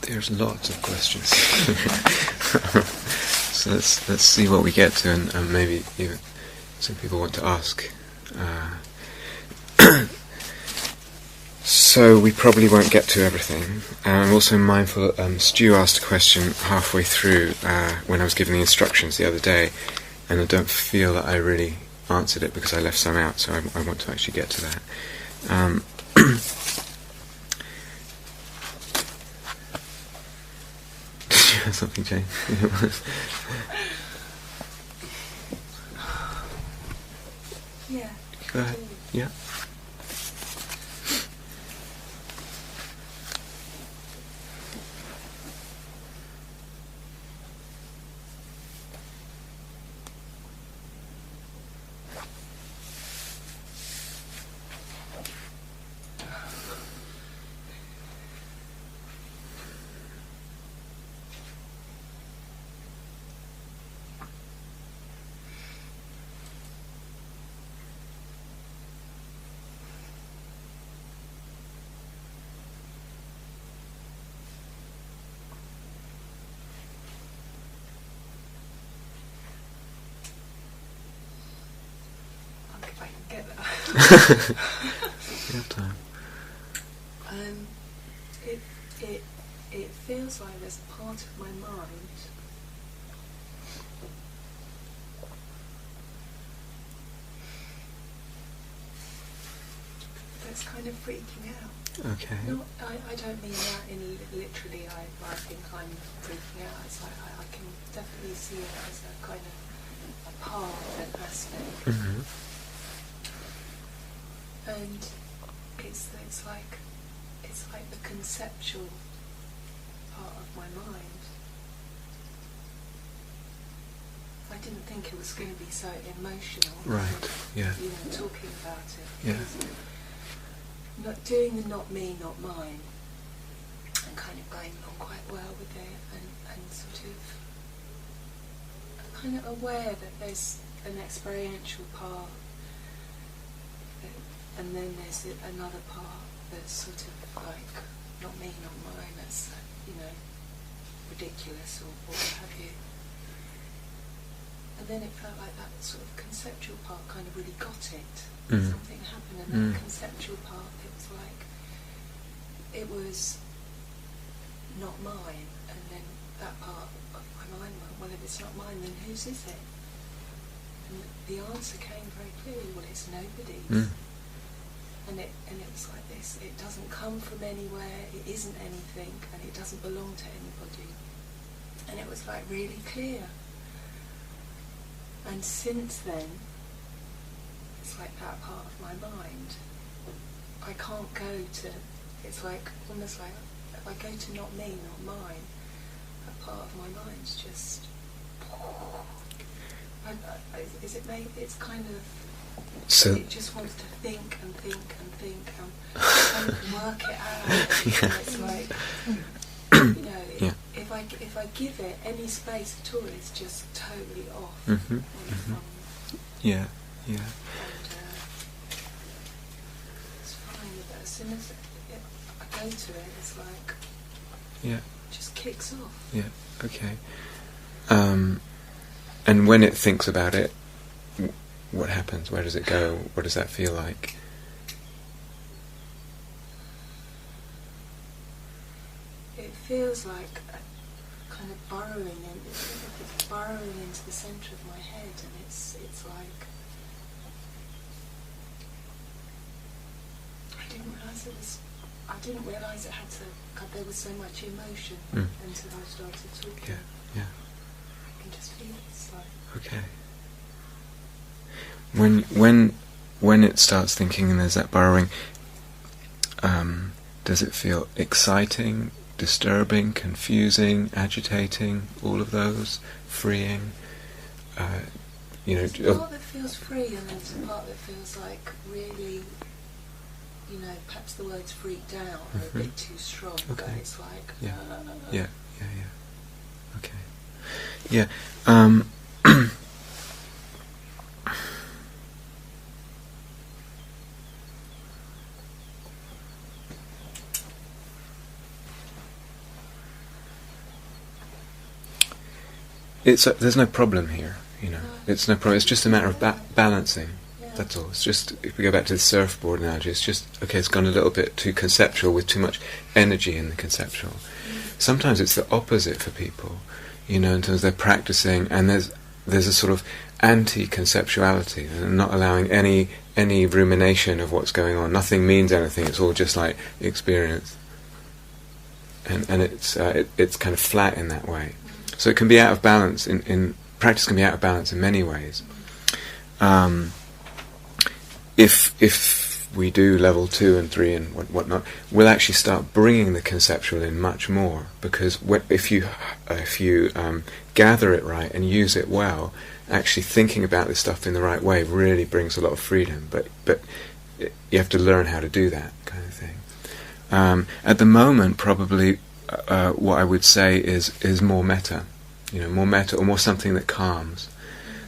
There's lots of questions. So let's see what we get to, and maybe even some people want to ask. So we probably won't get to everything. I'm also mindful. Stu asked a question halfway through when I was giving the instructions the other day, and I don't feel that I really answered it because I left some out. So I want to actually get to that. Something changed. Yeah. Go ahead. Yeah. If I can get that. You have time. It feels like there's a part of my mind that's kind of freaking out. Okay. No, I don't mean that in literally. I think I'm freaking out. It's like I can definitely see it as a kind of a part, an aspect. Mm-hmm. And it's like the conceptual part of my mind. I didn't think it was going to be so emotional. Right. Yeah. You know, talking about it. Yeah. Not doing the not me, not mine, and kind of going along quite well with it, and sort of kind of aware that there's an experiential part. And then there's another part that's sort of like, not me, not mine, that's, you know, ridiculous or what have you. And then it felt like that sort of conceptual part kind of really got it. Something happened, and that conceptual part, it was like, it was not mine. And then that part of my mind went, well, if it's not mine, then whose is it? And the answer came very clearly, well, it's nobody's. And it was like this, it doesn't come from anywhere, it isn't anything, and it doesn't belong to anybody. And it was like really clear. And since then, it's like that part of my mind, I can't go to, it's like, almost like, if I go to not me, not mine, that part of my mind's just, is it made, it's kind of, So it just wants to think and think and think and work it out. Yeah. It's like, you know, Yeah. if I give it any space at all, it's just totally off. Mm-hmm. Yeah. Yeah. And it's fine. But as soon as I go to it, it's like, Yeah. it just kicks off. Yeah. Okay. And when it thinks about it, what happens? Where does it go? What does that feel like? It feels like a kind of burrowing in. It's burrowing into the centre of my head, and it's like I didn't realise it had to. God, there was so much emotion until I started talking. Yeah. Yeah. I can just feel it. It's like. Okay. When it starts thinking and there's that burrowing, does it feel exciting, disturbing, confusing, agitating, all of those, freeing? There's a part that feels free, and there's a part that feels like really, you know, perhaps the words freaked out are a bit too strong, but it's like... Yeah. Okay. Yeah. there's no problem here. It's no problem. It's just a matter of balancing. That's all. It's just, if we go back to the surfboard analogy, it's just, okay, it's gone a little bit too conceptual with too much energy in the conceptual. Sometimes it's the opposite for people, in terms of they're practicing, and there's a sort of anti-conceptuality, and not allowing any rumination of what's going on. Nothing means anything. It's all just like experience, and it's kind of flat in that way. So it can be out of balance. In practice, can be out of balance in many ways. If we do level 2 and 3 and whatnot, we'll actually start bringing the conceptual in much more, because if you gather it right and use it well, actually thinking about this stuff in the right way really brings a lot of freedom. But you have to learn how to do that kind of thing. At the moment, probably what I would say is more metta, more metta, or more something that calms.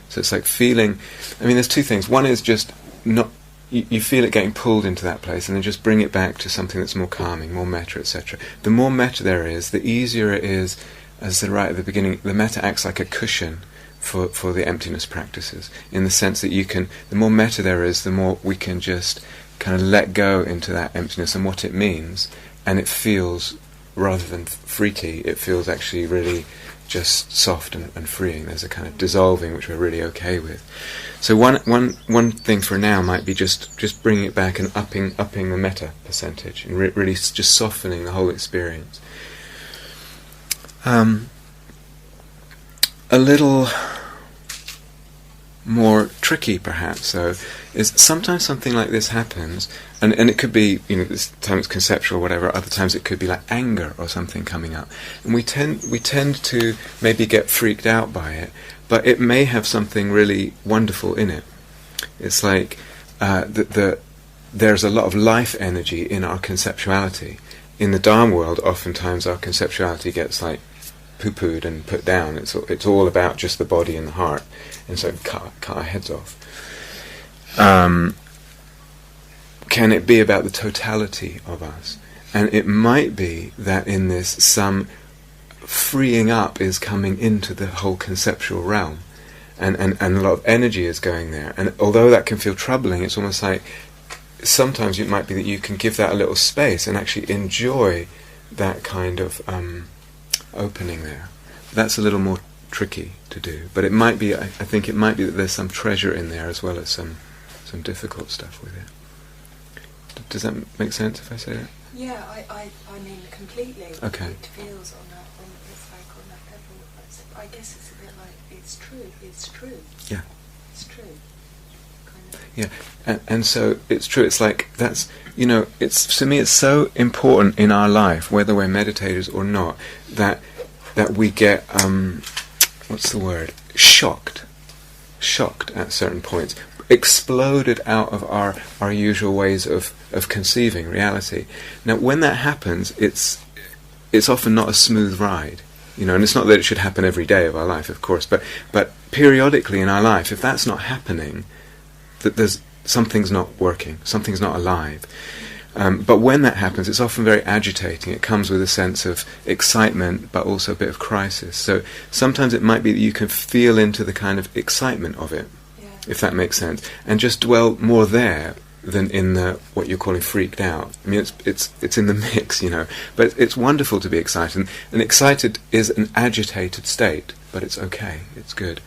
So it's like feeling. I mean, there's two things. One is just not. You feel it getting pulled into that place, and then just bring it back to something that's more calming, more metta, etc. The more metta there is, the easier it is. As I said right at the beginning, the metta acts like a cushion for the emptiness practices, in the sense that the more metta there is, the more we can just kind of let go into that emptiness and what it means, and it feels, rather than freaky, it feels actually really just soft and freeing. There's a kind of dissolving which we're really okay with. So one thing for now might be just bringing it back and upping the metta percentage, and really just softening the whole experience. A little more tricky, perhaps, though, is sometimes something like this happens, and it could be, this time it's conceptual or whatever, other times it could be like anger or something coming up. And we tend to maybe get freaked out by it, but it may have something really wonderful in it. It's like there's a lot of life energy in our conceptuality. In the Dharma world, oftentimes our conceptuality gets like poo-pooed and put down. It's all about just the body and the heart, and so cut our heads off. Can it be about the totality of us? And it might be that in this some freeing up is coming into the whole conceptual realm, and a lot of energy is going there. And although that can feel troubling, it's almost like sometimes it might be that you can give that a little space and actually enjoy that kind of opening there. That's a little more tricky to do, but it might be. I think it might be that there's some treasure in there as well as some difficult stuff with it. Does that make sense if I say that? Yeah, I mean completely. Okay. It feels on that level. I guess it's a bit like it's true. Yeah. It's true. Kind of. Yeah, and so it's true. It's like that's it's, to me, it's so important in our life, whether we're meditators or not, that we get what's the word? Shocked at certain points, exploded out of our usual ways of conceiving reality. Now, when that happens, it's often not a smooth ride, and it's not that it should happen every day of our life, of course, but periodically in our life, if that's not happening, that there's something's not working, something's not alive. But when that happens, it's often very agitating. It comes with a sense of excitement, but also a bit of crisis. So sometimes it might be that you can feel into the kind of excitement of it, if that makes sense, and just dwell more there than in the what you're calling freaked out. I mean, it's in the mix, But it's wonderful to be excited, and excited is an agitated state, but it's okay, it's good.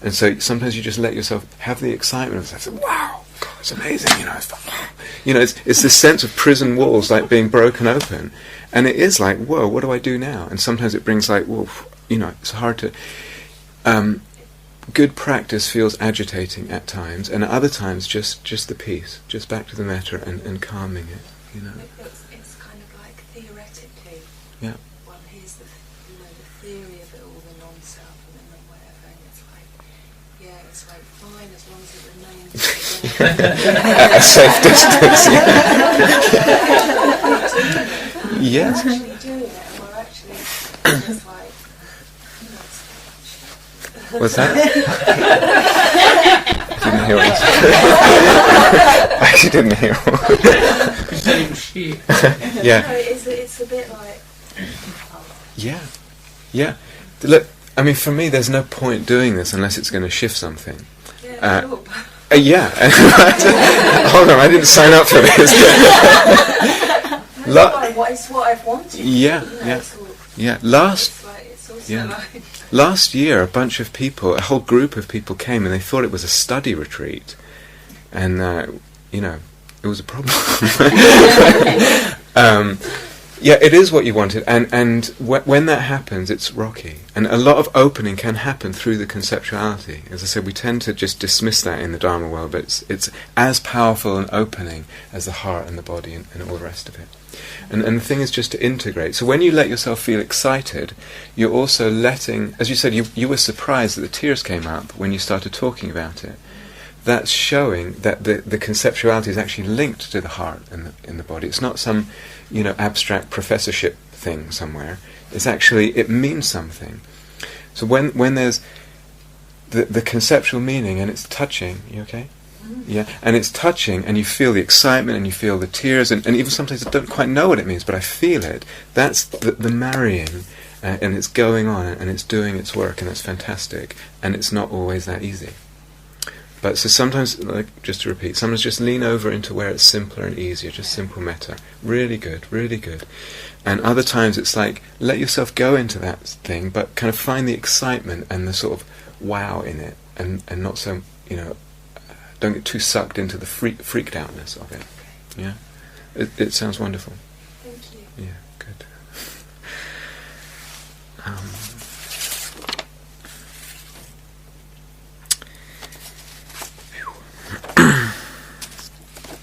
And so sometimes you just let yourself have the excitement of say, wow, God, it's amazing, it's this sense of prison walls like being broken open, and it is like, whoa, what do I do now? And sometimes it brings like, whoa, it's hard to. Good practice feels agitating at times, and at other times just the peace, just back to the metta and calming it, It's kind of like theoretically. Yeah. Well, here's the theory of it all, the non-self and the non-whatever, and it's like, it's like fine as long as it remains at a safe distance. Yes. We're actually doing it, and we're actually just like. What's that? I didn't hear what I actually didn't hear what. Yeah. No, it's a bit like. Yeah. Look, I mean, for me, there's no point doing this unless it's going to shift something. Yeah, sure. Yeah. Hold on, I didn't sign up for this. It's what I've wanted. Yeah, yeah. Last year, a bunch of people, a whole group of people came, and they thought it was a study retreat, and it was a problem. Yeah, it is what you wanted, and when that happens, it's rocky. And a lot of opening can happen through the conceptuality. As I said, we tend to just dismiss that in the Dharma world, but it's as powerful an opening as the heart and the body and all the rest of it. And the thing is just to integrate. So when you let yourself feel excited, you're also letting, as you said, you were surprised that the tears came up when you started talking about it. That's showing that the conceptuality is actually linked to the heart and in the body. It's not some, abstract professorship thing somewhere. It's actually, it means something. So when there's the conceptual meaning and it's touching, you okay? Yeah, and it's touching, and you feel the excitement, and you feel the tears, and even sometimes I don't quite know what it means, but I feel it. That's the marrying, and it's going on, and it's doing its work, and it's fantastic, and it's not always that easy. But so sometimes, just to repeat, sometimes just lean over into where it's simpler and easier, just simple metta. Really good, really good. And other times it's like, let yourself go into that thing, but kind of find the excitement and the sort of wow in it, and not so, don't get too sucked into the freaked outness of it. Yeah? It sounds wonderful. Thank you. Yeah, good.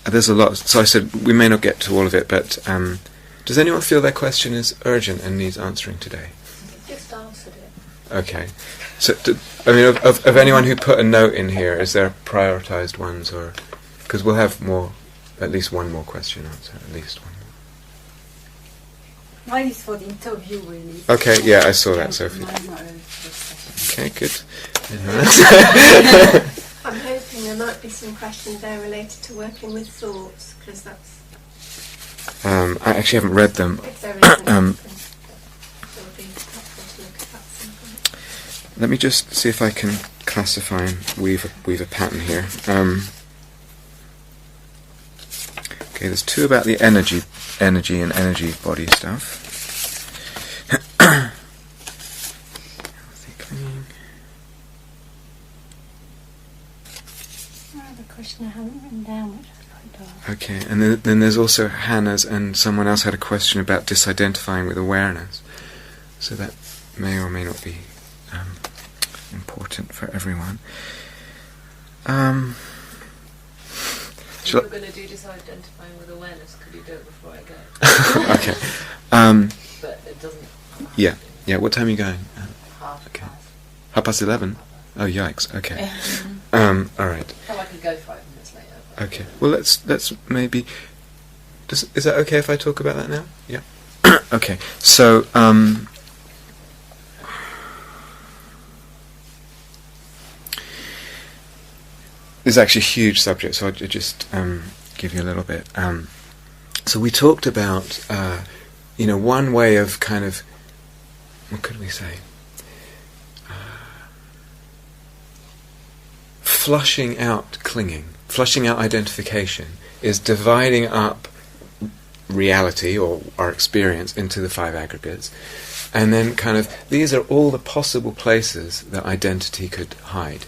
There's a lot, so I said we may not get to all of it, but does anyone feel their question is urgent and needs answering today? Just answered it. Okay. So, of anyone who put a note in here, is there prioritised ones, or because we'll have at least one more question answer, at least one more. Mine is for the interview, really. Okay, yeah, I saw that, Sophie. Okay, good. I'm hoping there might be some questions there related to working with thoughts, because that's... I actually haven't read them. If there isn't, it would be helpful to look at that some point. Let me just see if I can classify and weave a pattern here. Okay, there's two about the energy and energy body stuff. I haven't written down, which I quite do. Okay, and then there's also Hannah's, and someone else had a question about disidentifying with awareness. So that may or may not be important for everyone. If you were going to do disidentifying with awareness, could you do it before I go? Okay. But it doesn't... Yeah. What time are you going? Half okay. past. 11:30? Oh, yikes. Okay. All right. So I could go 5 minutes later. Okay. Well, let's maybe... is that okay if I talk about that now? Yeah. Okay. So, this is actually a huge subject, so I'll just give you a little bit. So we talked about, one way of kind of... What could we say? Flushing out clinging, flushing out identification, is dividing up reality or our experience into the 5 aggregates, and then kind of these are all the possible places that identity could hide.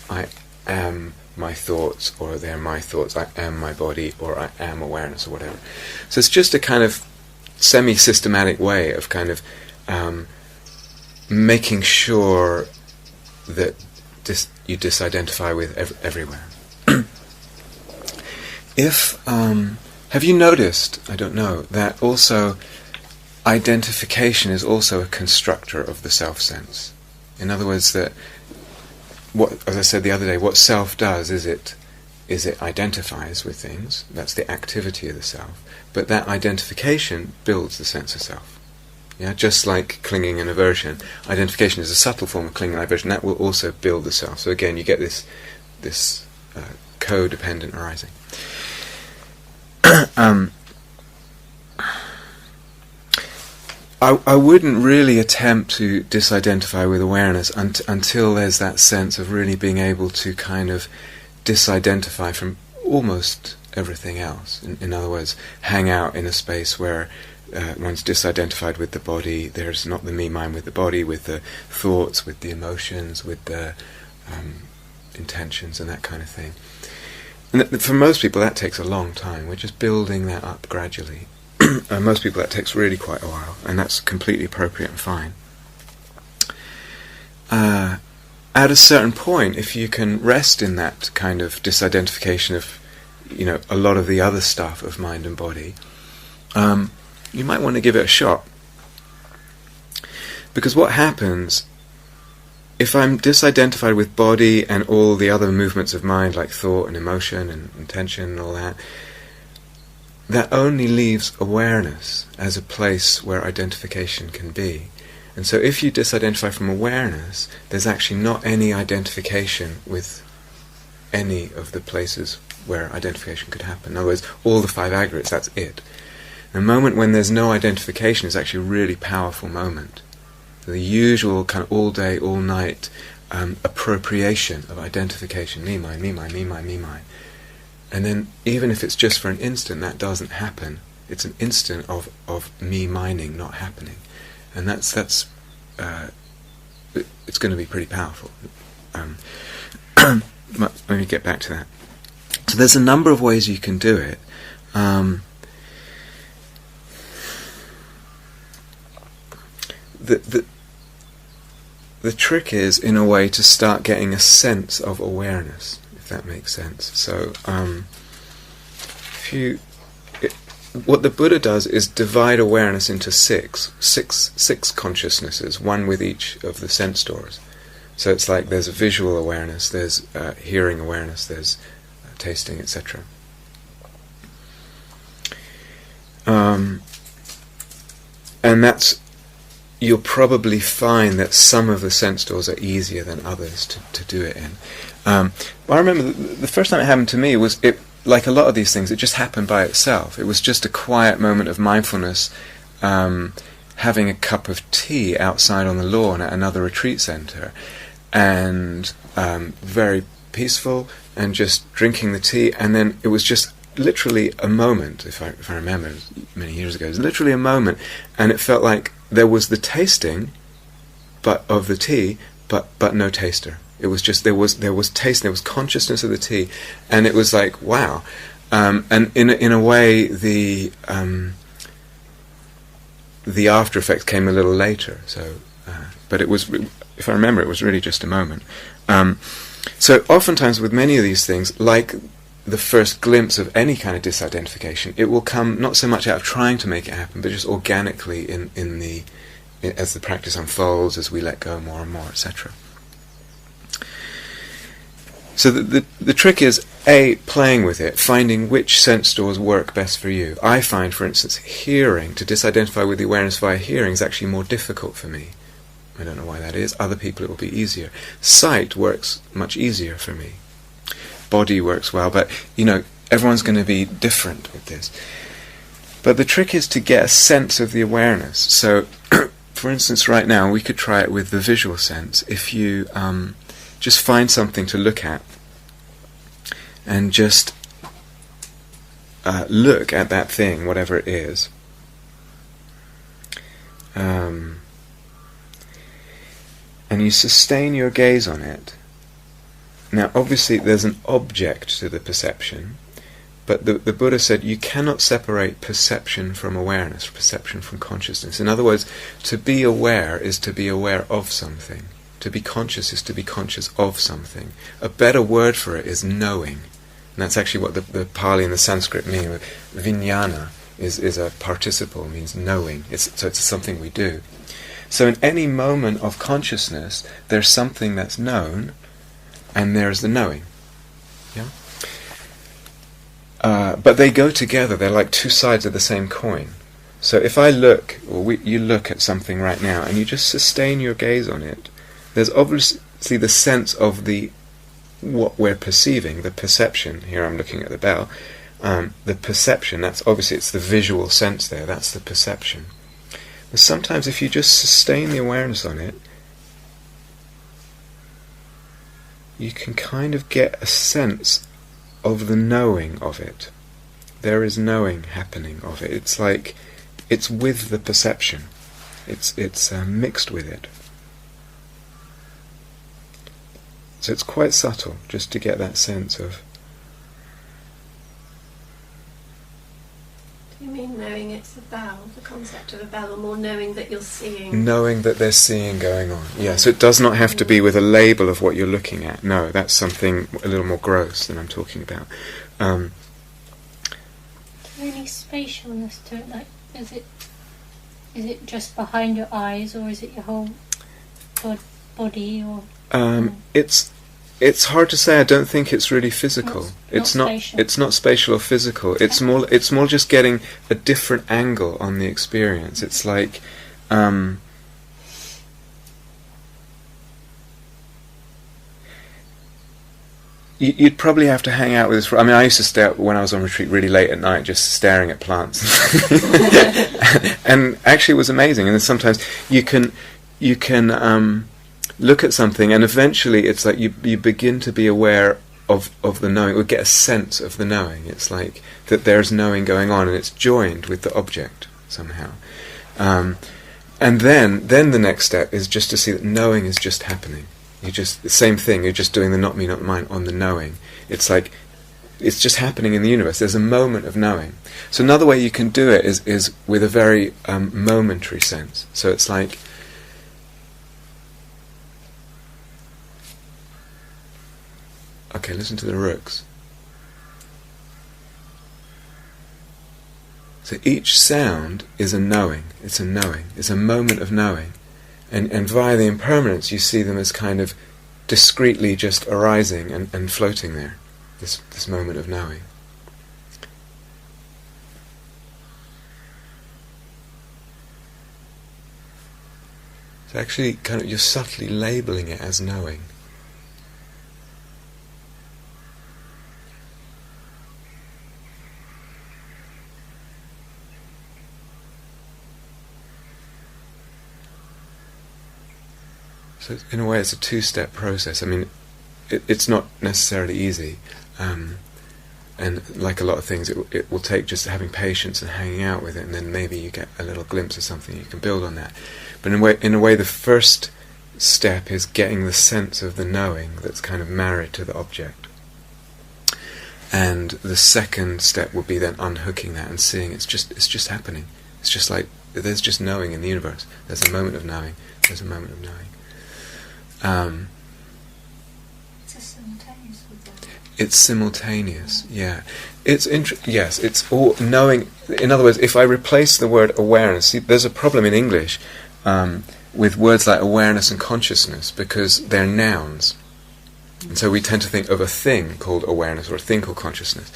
I am my thoughts, or they're my thoughts. I am my body, or I am awareness, or whatever. So it's just a kind of semi-systematic way of kind of making sure that you disidentify with everywhere. Have you noticed, I don't know, that also identification is also a constructor of the self-sense? In other words, that as I said the other day, what self does is it identifies with things. That's the activity of the self. But that identification builds the sense of self. Yeah, just like clinging and aversion, identification is a subtle form of clinging and aversion. That will also build the self. So again, you get this codependent arising. I wouldn't really attempt to disidentify with awareness until there's that sense of really being able to kind of disidentify from almost everything else. In other words, hang out in a space where one's disidentified with the body. There's not the me-mind with the body, with the thoughts, with the emotions, with the intentions and that kind of thing. And for most people that takes a long time. We're just building that up gradually. Most people that takes really quite a while, and that's completely appropriate and fine. At a certain point, if you can rest in that kind of disidentification of, a lot of the other stuff of mind and body, you might want to give it a shot. Because what happens, if I'm disidentified with body and all the other movements of mind, like thought and emotion and intention and all that, that only leaves awareness as a place where identification can be. And so if you disidentify from awareness, there's actually not any identification with any of the places where identification could happen. In other words, all the 5 aggregates, that's it. The moment when there's no identification is actually a really powerful moment. The usual kind of all day, all night appropriation of identification, me, mine, me, mine, me, mine, me, mine. And then, even if it's just for an instant, that doesn't happen. It's an instant of me mining not happening, and that's it's going to be pretty powerful. Let me get back to that. So there's a number of ways you can do it. The trick is, in a way, to start getting a sense of awareness. That makes sense. So, what the Buddha does is divide awareness into six consciousnesses, one with each of the sense doors. So it's like there's a visual awareness, there's hearing awareness, there's tasting, etc. And you'll probably find that some of the sense doors are easier than others to do it in. I remember the first time it happened to me was, like a lot of these things, it just happened by itself. It was just a quiet moment of mindfulness, having a cup of tea outside on the lawn at another retreat center, and very peaceful, and just drinking the tea, and then it was just literally a moment, if I remember, it was many years ago, it was literally a moment, and it felt like there was the tasting of the tea, but no taster. It was just there was taste, there was consciousness of the tea, and it was like, wow. And in a way, the after effects came a little later. So, but it was, if I remember, it was really just a moment. So oftentimes with many of these things, like the first glimpse of any kind of disidentification, it will come not so much out of trying to make it happen, but just organically as the practice unfolds, as we let go more and more, etc. So the trick is, playing with it, finding which sense doors work best for you. I find, for instance, hearing, to disidentify with the awareness via hearing is actually more difficult for me. I don't know why that is. Other people it will be easier. Sight works much easier for me. Body works well, but, everyone's going to be different with this. But the trick is to get a sense of the awareness. So, for instance, right now, we could try it with the visual sense. If you just find something to look at, and just look at that thing, whatever it is. And you sustain your gaze on it. Now, obviously, there's an object to the perception, but the Buddha said you cannot separate perception from awareness, perception from consciousness. In other words, to be aware is to be aware of something. To be conscious is to be conscious of something. A better word for it is knowing. And that's actually what the Pali and the Sanskrit mean. Vijnana is a participle, means knowing. So it's something we do. So in any moment of consciousness, there's something that's known, and there's the knowing. Yeah. But they go together. They're like two sides of the same coin. So if I look, or you look at something right now, and you just sustain your gaze on it, there's obviously the sense of what we're perceiving, the perception. Here I'm looking at the bell. The perception, that's obviously, it's the visual sense there, that's the perception. And sometimes if you just sustain the awareness on it, you can kind of get a sense of the knowing of it. There is knowing happening of it. It's like it's with the perception. It's mixed with it. So it's quite subtle, just to get that sense of. Do you mean knowing it's a bell, the concept of a bell, or more knowing that you're seeing? Knowing that there's seeing going on. Yeah, so it does not have to be with a label of what you're looking at. No, that's something a little more gross than I'm talking about. Is there any spatialness to it? Like, is it just behind your eyes, or is it your whole body, or? It's hard to say. I don't think it's really physical. It's not spatial or physical. It's more just getting a different angle on the experience. It's like you'd probably have to hang out with this. I mean, I used to stay up when I was on retreat really late at night, just staring at plants, and actually it was amazing. And then sometimes you can look at something, and eventually it's like you begin to be aware of the knowing, or get a sense of the knowing. It's like that there's knowing going on, and it's joined with the object somehow. And then the next step is just to see that knowing is just happening. You just, the same thing, you're just doing the not me, not mine on the knowing. It's like, it's just happening in the universe. There's a moment of knowing. So another way you can do it is with a very momentary sense. So it's like, okay, listen to the rooks. So each sound is a knowing. It's a knowing. It's a moment of knowing. And via the impermanence, you see them as kind of discreetly just arising and floating there. This moment of knowing. So actually, kind of, you're subtly labeling it as knowing. So in a way it's a two-step process. I mean, it's not necessarily easy, and like a lot of things, it will take just having patience and hanging out with it, and then maybe you get a little glimpse of something, you can build on that. But in a way the first step is getting the sense of the knowing that's kind of married to the object. And the second step would be then unhooking that and seeing it's just happening. It's just like, there's just knowing in the universe. There's a moment of knowing. There's a moment of knowing. It's a simultaneous with that. It's simultaneous, yeah. Yes, it's all knowing. In other words, if I replace the word awareness, see, there's a problem in English with words like awareness and consciousness because they're nouns. And so we tend to think of a thing called awareness or a thing called consciousness.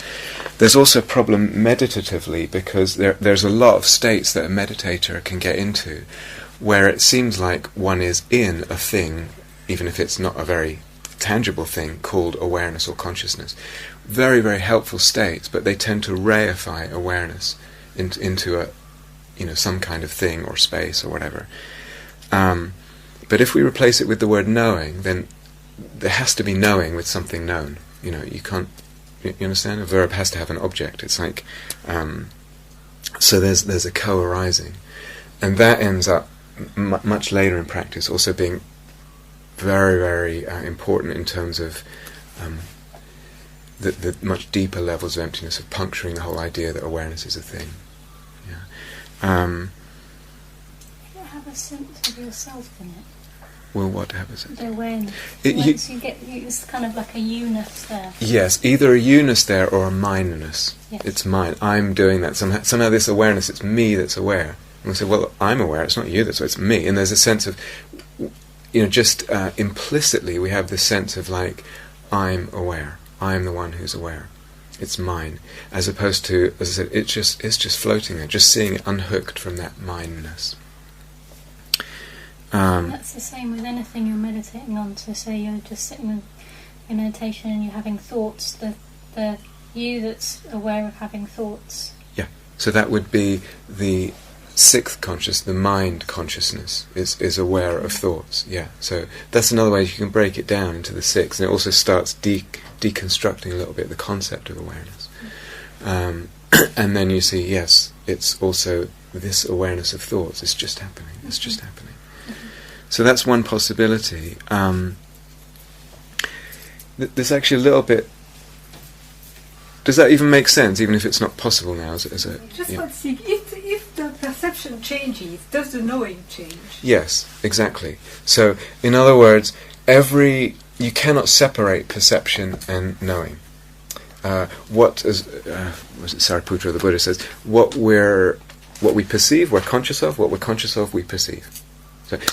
There's also a problem meditatively because there's a lot of states that a meditator can get into where it seems like one is in a thing, even if it's not a very tangible thing, called awareness or consciousness. Very, very helpful states, but they tend to reify awareness into a, some kind of thing or space or whatever. But if we replace it with the word knowing, then there has to be knowing with something known. You can't. You understand? A verb has to have an object. It's like so. There's a co-arising, and that ends up much later in practice also being very, very important in terms of the much deeper levels of emptiness, of puncturing the whole idea that awareness is a thing. Yeah. You have a sense of yourself in it. Well, what happens? The awareness. Once you get, it's kind of like a you-ness there. Yes, either a you-ness there or a mine-ness. Yes. It's mine. I'm doing that. Somehow this awareness, it's me that's aware. And we say, well, I'm aware. It's not you that's aware. It's me. And there's a sense of, just implicitly we have this sense of like, I'm aware. I'm the one who's aware. It's mine. As opposed to, as I said, it's just floating there, just seeing it unhooked from that mine-ness. That's the same with anything you're meditating on. So say you're just sitting in meditation and you're having thoughts, the you that's aware of having thoughts. Yeah, so that would be the sixth consciousness, the mind consciousness, is aware of thoughts. Yeah, so that's another way you can break it down into the six, and it also starts deconstructing a little bit the concept of awareness. And then you see, yes, it's also this awareness of thoughts. It's just happening. It's just happening. So that's one possibility. There's actually a little bit. Does that even make sense, even if it's not possible now? As a Just want to see if the perception changes, does the knowing change? Yes, exactly. So, in other words, you cannot separate perception and knowing. Was it Sariputta, the Buddha says, what we perceive, we're conscious of. What we're conscious of, we perceive.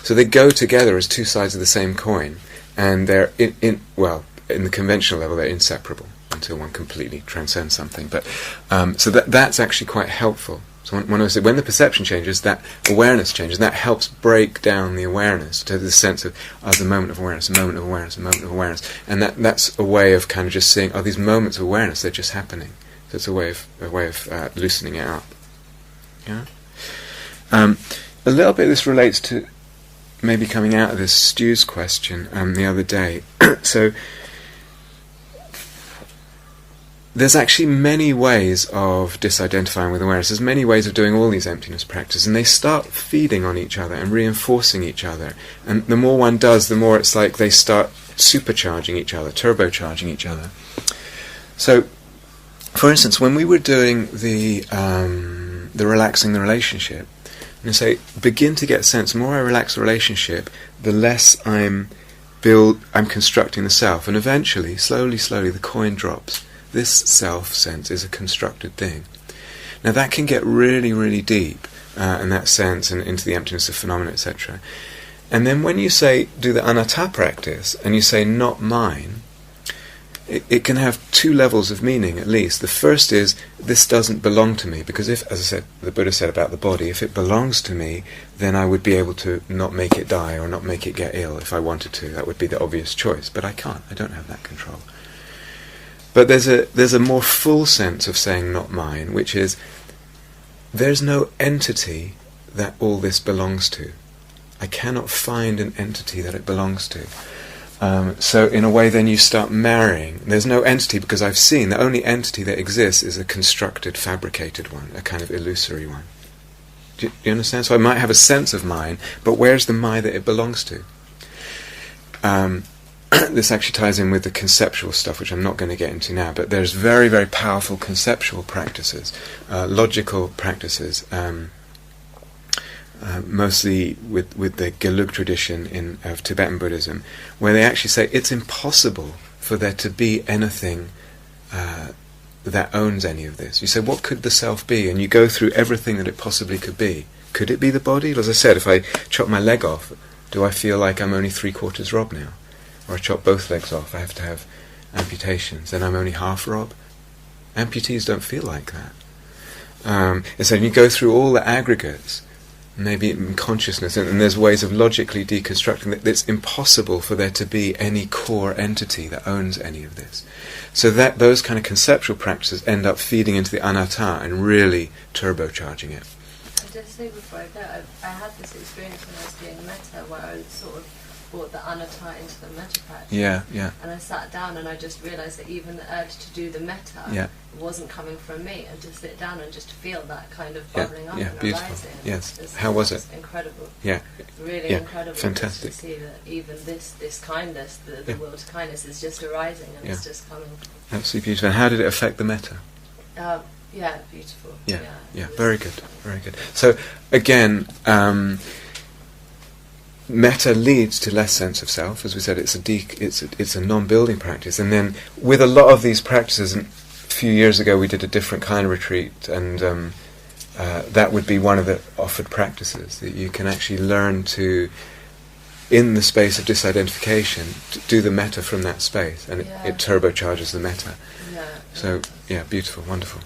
So they go together as two sides of the same coin, and they're in the conventional level, they're inseparable until one completely transcends something. But so that's actually quite helpful. So when the perception changes, that awareness changes, and that helps break down the awareness to the sense of the moment of awareness, a moment of awareness, a moment of awareness, and that's a way of kind of just seeing these moments of awareness, they're just happening. So it's a way of loosening it up. Yeah. A little bit of this relates to maybe coming out of this Stu's question the other day. So there's actually many ways of disidentifying with awareness. There's many ways of doing all these emptiness practices, and they start feeding on each other and reinforcing each other. And the more one does, the more it's like they start supercharging each other, turbocharging each other. So, for instance, when we were doing the relaxing the relationship, and say, begin to get a sense, the more I relax the relationship, the less I'm constructing the self, and eventually, slowly, the coin drops. This self sense is a constructed thing. Now that can get really, really deep in that sense, and into the emptiness of phenomena, etc. And then when you say, do the anatta practice, and you say, not mine, it can have two levels of meaning at least. The first is, this doesn't belong to me, because if, as I said, the Buddha said about the body, if it belongs to me, then I would be able to not make it die or not make it get ill if I wanted to. That would be the obvious choice, but I can't. I don't have that control. But there's a more full sense of saying not mine, which is, there's no entity that all this belongs to. I cannot find an entity that it belongs to. So in a way then you start marrying. There's no entity, because I've seen the only entity that exists is a constructed, fabricated one, a kind of illusory one. Do you understand? So I might have a sense of mine, but where's the mine that it belongs to? This actually ties in with the conceptual stuff, which I'm not going to get into now, but there's very, very powerful conceptual practices, logical practices, mostly with the Gelug tradition of Tibetan Buddhism, where they actually say it's impossible for there to be anything that owns any of this. You say, what could the self be? And you go through everything that it possibly could be. Could it be the body? As I said, if I chop my leg off, do I feel like I'm only 3/4 Rob now? Or I chop both legs off, I have to have amputations, then I'm only half Rob? Amputees don't feel like that. And so you go through all the aggregates, maybe in consciousness, and there's ways of logically deconstructing that it's impossible for there to be any core entity that owns any of this. So that those kind of conceptual practices end up feeding into the anatta and really turbocharging it. I just say before I go, I had this experience when I was doing metta, where I sort of brought the anatta into the metta practice. Yeah. And I sat down and I just realised that even the urge to do the metta wasn't coming from me, and to sit down and just feel that kind of bubbling up and beautiful. arising. Yes. How was it? Incredible. Yeah. Really incredible. Fantastic. To see that even this kindness, the will to kindness, is just arising and it's just coming. Absolutely beautiful. And how did it affect the metta? Yeah, beautiful. Yeah. Very good. Very good. So again, metta leads to less sense of self. As we said, it's a non-building practice. And then with a lot of these practices, and a few years ago we did a different kind of retreat, and that would be one of the offered practices, that you can actually learn to, in the space of disidentification, to do the metta from that space, and it turbocharges the metta. So beautiful, wonderful.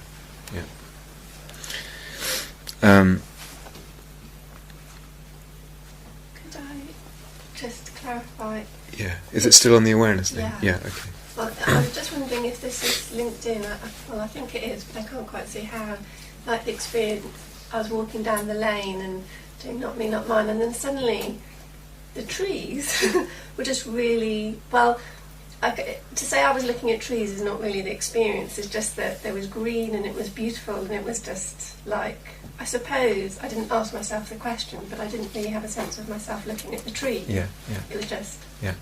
Just clarify. Yeah. Is it still on the awareness thing? Yeah. Okay. Well, I was just wondering if this is linked in. I think it is, but I can't quite see how. Like the experience I was walking down the lane and doing not me, not mine, and then suddenly the trees were just really, well, to say I was looking at trees is not really the experience, it's just that there was green and it was beautiful and it was just like, I suppose, I didn't ask myself the question, but I didn't really have a sense of myself looking at the tree. Yeah. It was just... Yeah.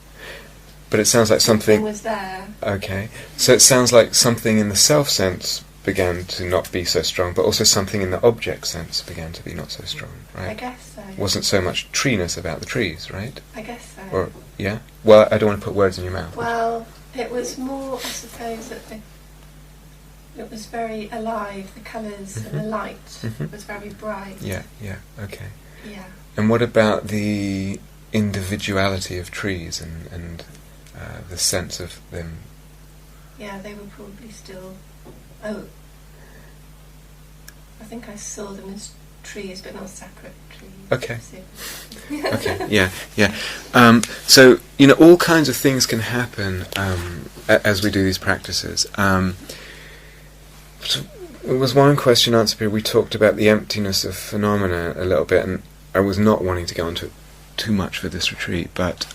But it sounds like something was there. Okay. So it sounds like something in the self sense began to not be so strong, but also something in the object sense began to be not so strong, right? I guess so. Wasn't so much treeness about the trees, right? I guess so. Or, yeah? Well, I don't want to put words in your mouth. Well, it was more, I suppose, that it was very alive, the colours and the light was very bright. Yeah, okay. Yeah. And what about the individuality of trees and the sense of them? Yeah, they were probably still... Oh, I think I saw them as trees, but not separate trees. Okay. Okay, yeah. So, all kinds of things can happen as we do these practices. So there was one question answered here. We talked about the emptiness of phenomena a little bit, and I was not wanting to go into it too much for this retreat, but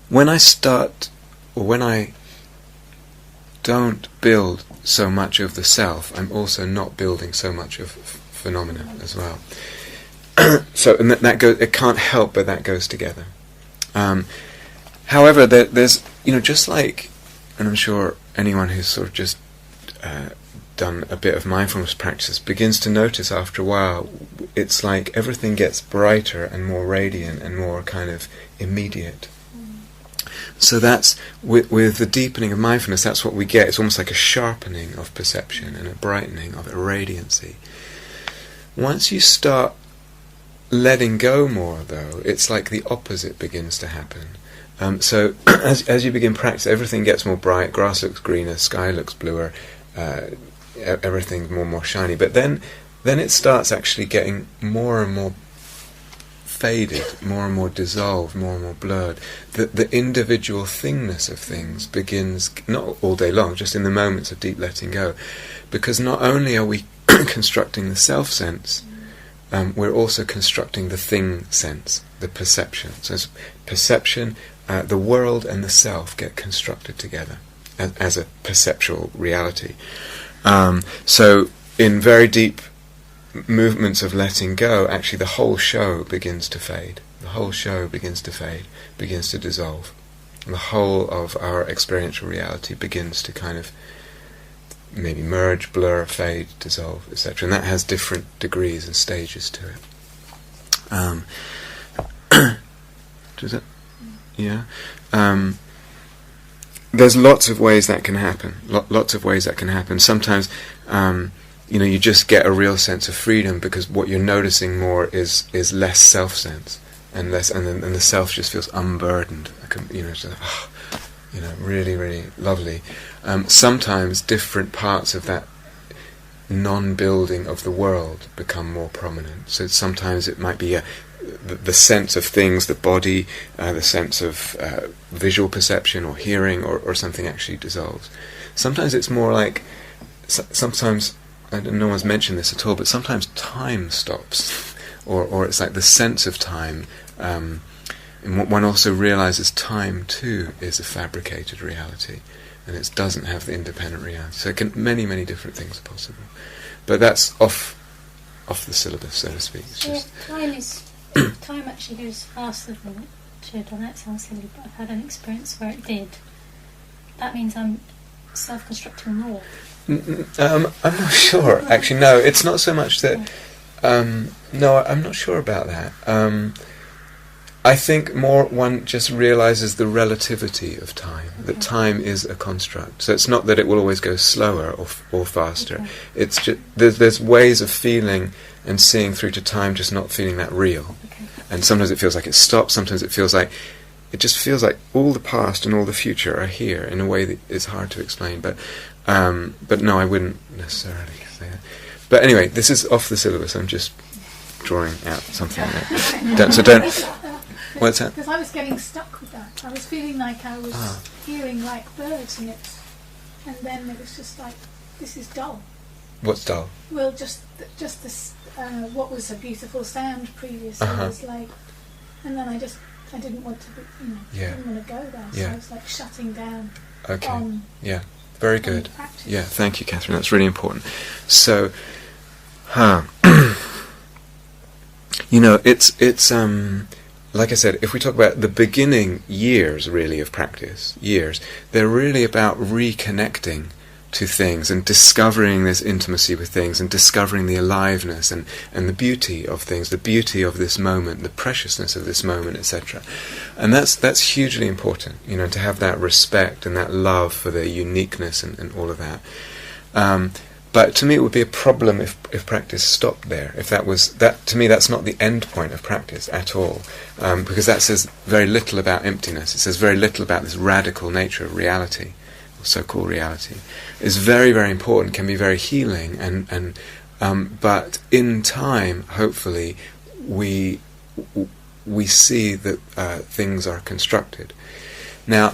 when I don't build so much of the self, I'm also not building so much of phenomena as well. So, and that goes. It can't help but that goes together. However, there's just like, and I'm sure anyone who's sort of just done a bit of mindfulness practice begins to notice after a while, it's like everything gets brighter and more radiant and more kind of immediate. So that's, with the deepening of mindfulness, that's what we get. It's almost like a sharpening of perception and a brightening of a radiancy. Once you start letting go more, though, it's like the opposite begins to happen. So as you begin practice, everything gets more bright, grass looks greener, sky looks bluer, everything's more shiny. But then it starts actually getting more and more faded, more and more dissolved, more and more blurred. The individual thingness of things begins, not all day long, just in the moments of deep letting go. Because not only are we constructing the self-sense, we're also constructing the thing sense, the perception. So it's perception, the world and the self get constructed together as a perceptual reality. So in very deep movements of letting go, actually the whole show begins to fade. The whole show begins to fade, begins to dissolve. The whole of our experiential reality begins to kind of maybe merge, blur, fade, dissolve, etc. And that has different degrees and stages to it. Does it? Yeah. There's lots of ways that can happen. Lots of ways that can happen. Sometimes, you just get a real sense of freedom because what you're noticing more is less self-sense and less, and the self just feels unburdened. Really, really lovely. Sometimes different parts of that non-building of the world become more prominent. So sometimes it might be the sense of things, the body, the sense of visual perception or hearing or something actually dissolves. Sometimes it's more like, sometimes, no one's mentioned this at all, but sometimes time stops, or it's like the sense of time. And one also realizes time too is a fabricated reality, and it doesn't have the independent reality. So many, many different things are possible. But that's off the syllabus, so to speak. It's just time actually goes faster than it should, and that sounds silly, but I've had an experience where it did. That means I'm self-constructing more. I'm not sure. Actually, no, it's not so much that... no, I'm not sure about that. I think more one just realizes the relativity of time, that time is a construct. So it's not that it will always go slower or faster. Okay. It's just there's ways of feeling and seeing through to time just not feeling that real. Okay. And sometimes it feels like it stops, sometimes it just feels like all the past and all the future are here in a way that is hard to explain. But no, I wouldn't necessarily say that. But anyway, this is off the syllabus. I'm just drawing out something that don't. What's that? Because I was getting stuck with that. I was feeling like I was hearing like birds, and then it was just like, this is dull. What's dull? Well, just this. What was a beautiful sound previously was like, and then I didn't want to be, didn't want to go there. So I was like shutting down. Okay. Very good. Yeah. Thank you, Catherine. That's really important. So, it's like I said, if we talk about the beginning years, really, of practice, they're really about reconnecting to things and discovering this intimacy with things and discovering the aliveness and the beauty of things, the beauty of this moment, the preciousness of this moment, etc. And that's hugely important, to have that respect and that love for the uniqueness and all of that. But to me, it would be a problem if practice stopped there. If to me, that's not the end point of practice at all, because that says very little about emptiness. It says very little about this radical nature of reality, or so-called reality. It's very, very important. Can be very healing, but in time, hopefully, we see that things are constructed. Now,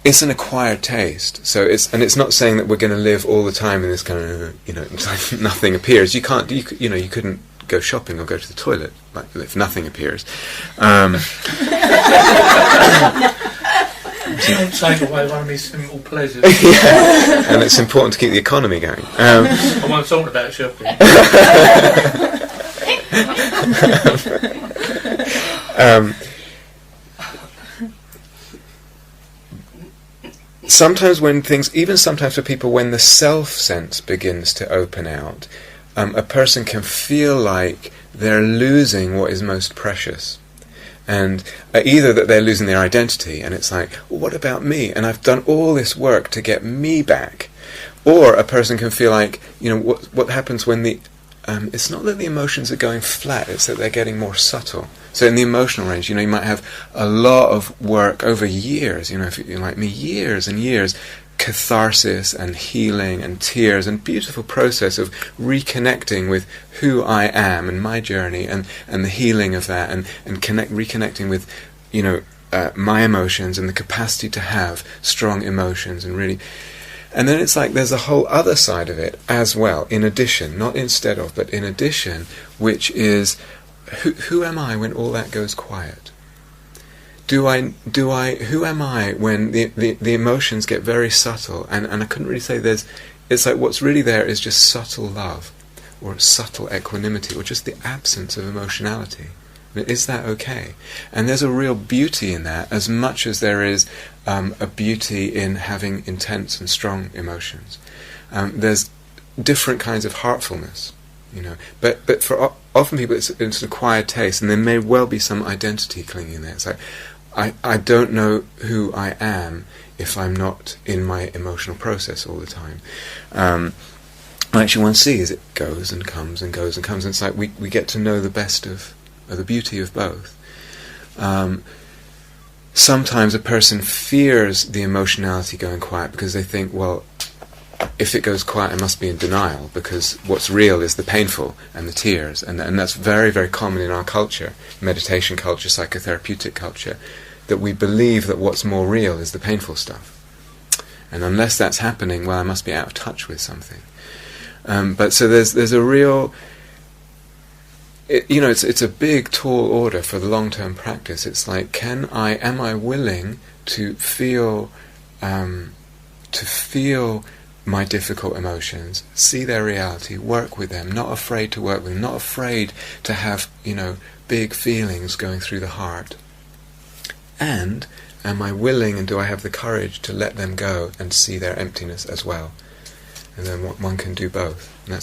it's an acquired taste, so it's not saying that we're going to live all the time in this kind of it's like nothing appears. You couldn't go shopping or go to the toilet like if nothing appears. Don't take away one of my simple pleasures. And it's important to keep the economy going. I won't talk about shopping. Sometimes sometimes for people, when the self-sense begins to open out, a person can feel like they're losing what is most precious. And either that they're losing their identity, and it's like, well, what about me? And I've done all this work to get me back. Or a person can feel like, what happens when it's not that the emotions are going flat, it's that they're getting more subtle. So in the emotional range, you might have a lot of work over years, if you're like me, years and years, catharsis and healing and tears and beautiful process of reconnecting with who I am and my journey and the healing of that and reconnecting with, my emotions and the capacity to have strong emotions and really... And then it's like there's a whole other side of it as well, in addition, not instead of, but in addition, which is... Who am I when all that goes quiet? Who am I when the emotions get very subtle? And I couldn't really say it's like what's really there is just subtle love, or subtle equanimity, or just the absence of emotionality. Is that okay? And there's a real beauty in that, as much as there is a beauty in having intense and strong emotions. There's different kinds of heartfulness. But for often people it's an acquired taste, and there may well be some identity clinging there. It's like I don't know who I am if I'm not in my emotional process all the time. Actually, one sees it goes and comes and goes and comes, and it's like we get to know the best of the beauty of both. Sometimes a person fears the emotionality going quiet because they think, well, if it goes quiet, I must be in denial, because what's real is the painful and the tears, and that's very, very common in our culture, meditation culture, psychotherapeutic culture, that we believe that what's more real is the painful stuff. And unless that's happening, well, I must be out of touch with something. But so there's a real... It's a big, tall order for the long-term practice. It's like, am I willing to feel my difficult emotions, see their reality, work with them, not afraid to work with them, not afraid to have, big feelings going through the heart. And am I willing, and do I have the courage to let them go and see their emptiness as well? And then one can do both. And it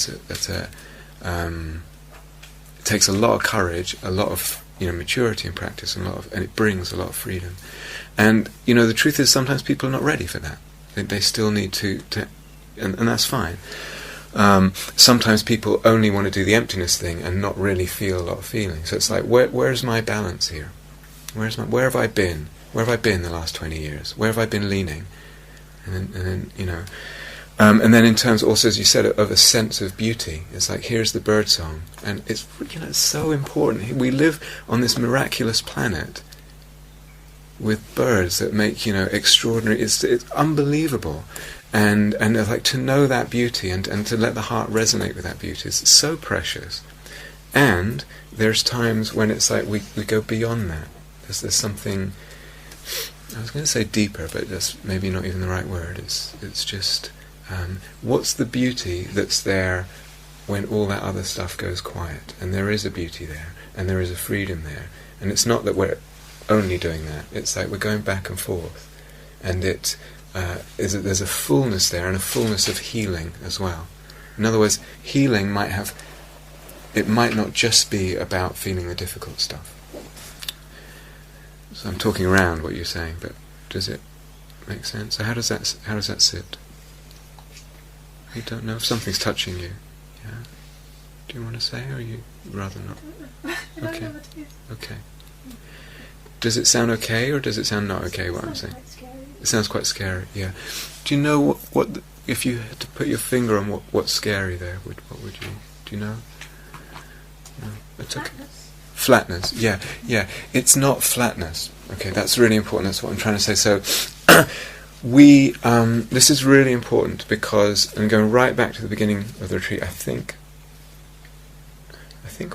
takes a lot of courage, a lot of maturity in practice, and it brings a lot of freedom. And the truth is, sometimes people are not ready for that. They still need to and that's fine. Sometimes people only want to do the emptiness thing and not really feel a lot of feeling. So it's like, where's my balance here? Where have I been? Where have I been the last 20 years? Where have I been leaning? And then and then in terms also, as you said, of a sense of beauty, it's like, here's the bird song, and it's it's so important. We live on this miraculous planet with birds that make extraordinary. It's unbelievable. And like to know that beauty and to let the heart resonate with that beauty is so precious. And there's times when it's like we go beyond that. There's something, I was going to say deeper, but that's maybe not even the right word. It's just, what's the beauty that's there when all that other stuff goes quiet? And there is a beauty there, and there is a freedom there. And it's not that we're only doing that. It's like we're going back and forth. And there's a fullness there, and a fullness of healing as well. In other words, healing it might not just be about feeling the difficult stuff. So I'm talking around what you're saying, but does it make sense? So how does that sit? You don't know if something's touching you. Yeah. Do you want to say, or you rather not? Okay. Okay. Does it sound okay, or does it sound not okay? What I'm saying. It sounds quite scary. Yeah. Do you know what if you had to put your finger on what's scary there? What would you? Do you know? No. It's okay. Flatness, yeah. It's not flatness. Okay, that's really important. That's what I'm trying to say. So, this is really important because, and going right back to the beginning of the retreat, I think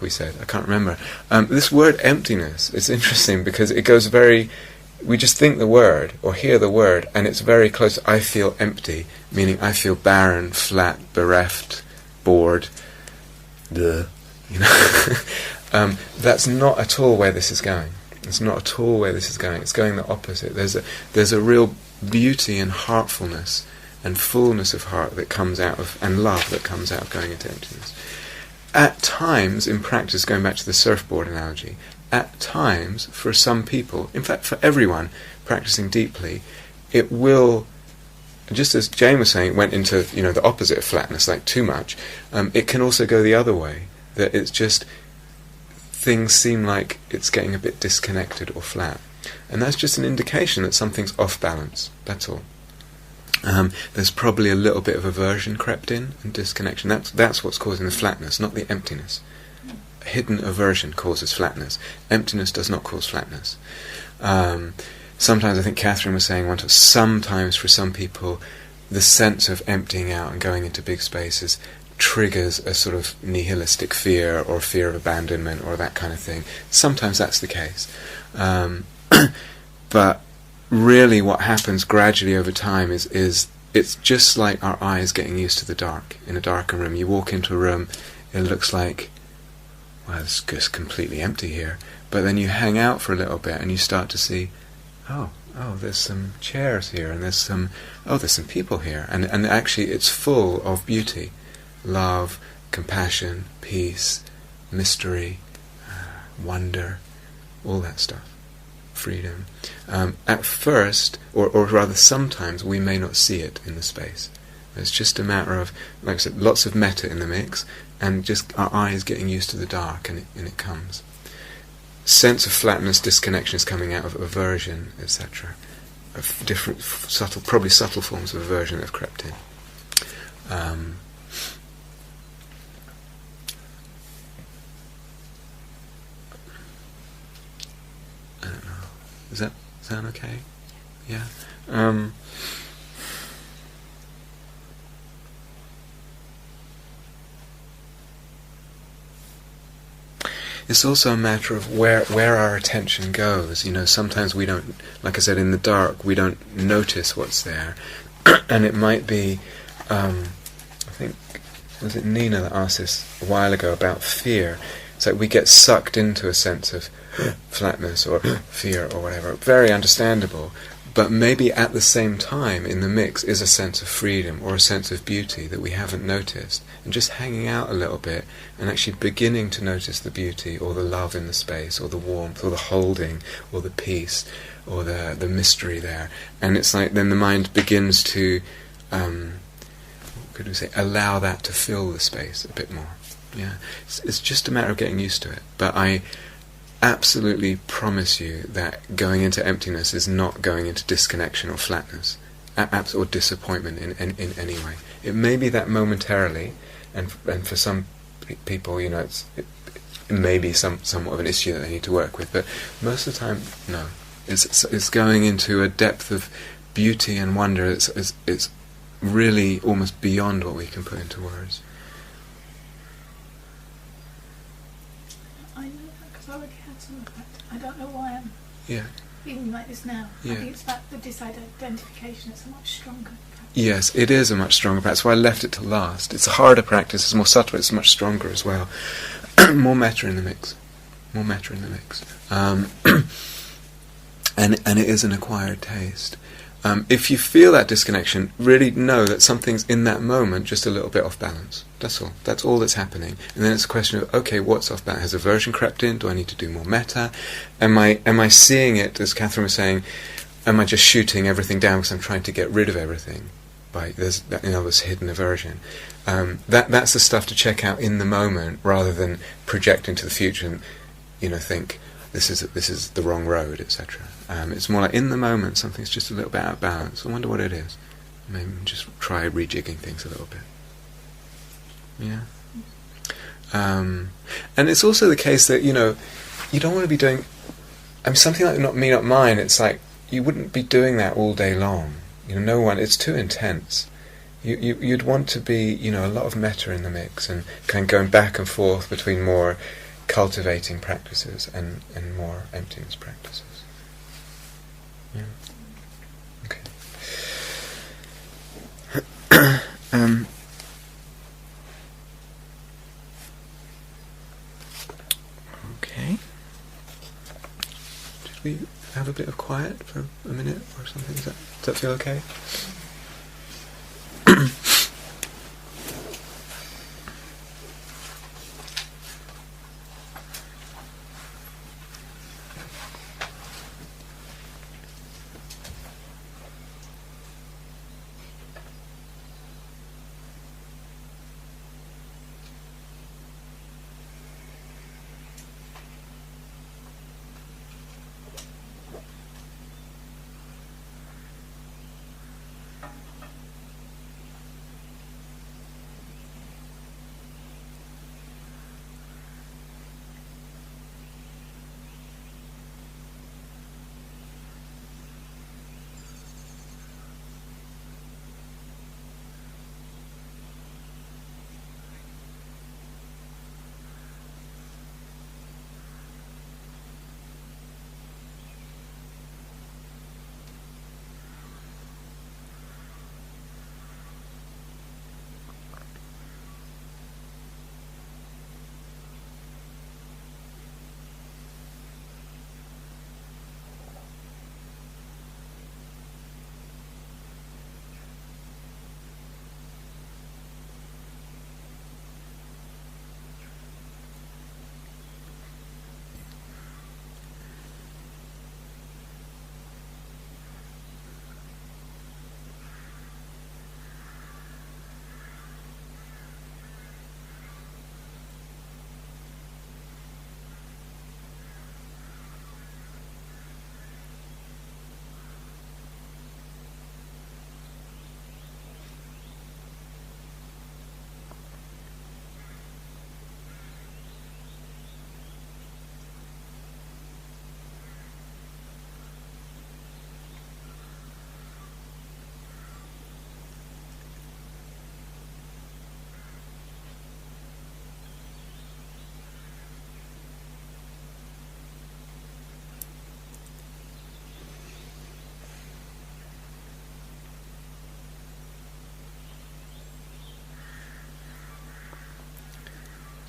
we said, I can't remember. This word emptiness, it's interesting because it goes we just think the word, or hear the word, and it's very close. I feel empty, meaning I feel barren, flat, bereft, bored, you know. That's not at all where this is going. It's not at all where this is going. It's going the opposite. There's a real beauty and heartfulness and fullness of heart that comes out of, and love that comes out of going into emptiness. At times, in practice, going back to the surfboard analogy, at times, for some people, in fact for everyone practicing deeply, it will, just as Jane was saying, it went into the opposite of flatness, like too much. It can also go the other way, that it's just things seem like it's getting a bit disconnected or flat. And that's just an indication that something's off balance, that's all. There's probably a little bit of aversion crept in and disconnection. That's what's causing the flatness, not the emptiness. Hidden aversion causes flatness. Emptiness does not cause flatness. Sometimes, I think Catherine was saying sometimes for some people, the sense of emptying out and going into big spaces triggers a sort of nihilistic fear or fear of abandonment or that kind of thing. Sometimes that's the case. But really what happens gradually over time is it's just like our eyes getting used to the dark. In a darker room, you walk into a room, it looks like, well, it's just completely empty here. But then you hang out for a little bit and you start to see, oh, there's some chairs here, and there's some people here, and actually it's full of beauty, love, compassion, peace, mystery, wonder, all that stuff, freedom. At first, or rather sometimes, we may not see it in the space. It's just a matter of, like I said, lots of metta in the mix, and just our eyes getting used to the dark, and it comes. Sense of flatness, disconnection is coming out of aversion, etc. Of different, probably subtle forms of aversion that have crept in. I don't know. Does that sound okay? Yeah. It's also a matter of where our attention goes. Sometimes we don't, like I said, in the dark, we don't notice what's there. And it might be, I think, was it Nina that asked this a while ago about fear? It's like we get sucked into a sense of flatness or fear or whatever. Very understandable. But maybe at the same time in the mix is a sense of freedom or a sense of beauty that we haven't noticed. And just hanging out a little bit and actually beginning to notice the beauty or the love in the space or the warmth or the holding or the peace or the mystery there. And it's like then the mind begins to, allow that to fill the space a bit more. Yeah, it's just a matter of getting used to it. But I absolutely promise you that going into emptiness is not going into disconnection or flatness or disappointment in any way. It may be that momentarily, and for some people, it may be somewhat of an issue that they need to work with, but most of the time, no. It's going into a depth of beauty and wonder. It's really almost beyond what we can put into words. I know that because I already had some of that. I don't know why I'm Yeah. feeling like this now. Yeah. I think it's that the disidentification is a much stronger practice. Yes, it is a much stronger practice. That's why I left it till last. It's a harder practice, it's more subtle, it's much stronger as well. More metta in the mix. More metta in the mix. And it is an acquired taste. If you feel that disconnection, really know that something's in that moment just a little bit off balance. That's all. That's all that's happening. And then it's a question of, okay, what's off balance? Has aversion crept in? Do I need to do more metta? Am I seeing it, as Catherine was saying, am I just shooting everything down because I'm trying to get rid of everything? There's this hidden aversion. That's the stuff to check out in the moment, rather than project into the future and think this is the wrong road, etc. It's more like in the moment something's just a little bit out of balance. I wonder what it is. Maybe just try rejigging things a little bit. Yeah. And it's also the case that you don't want to be doing. Something like not me, not mine. It's like you wouldn't be doing that all day long. No one. It's too intense. You'd want to be, a lot of metta in the mix, and kind of going back and forth between more cultivating practices and more emptiness practices. Yeah. Okay. Okay. Did we have a bit of quiet for a minute or something? Does that feel okay?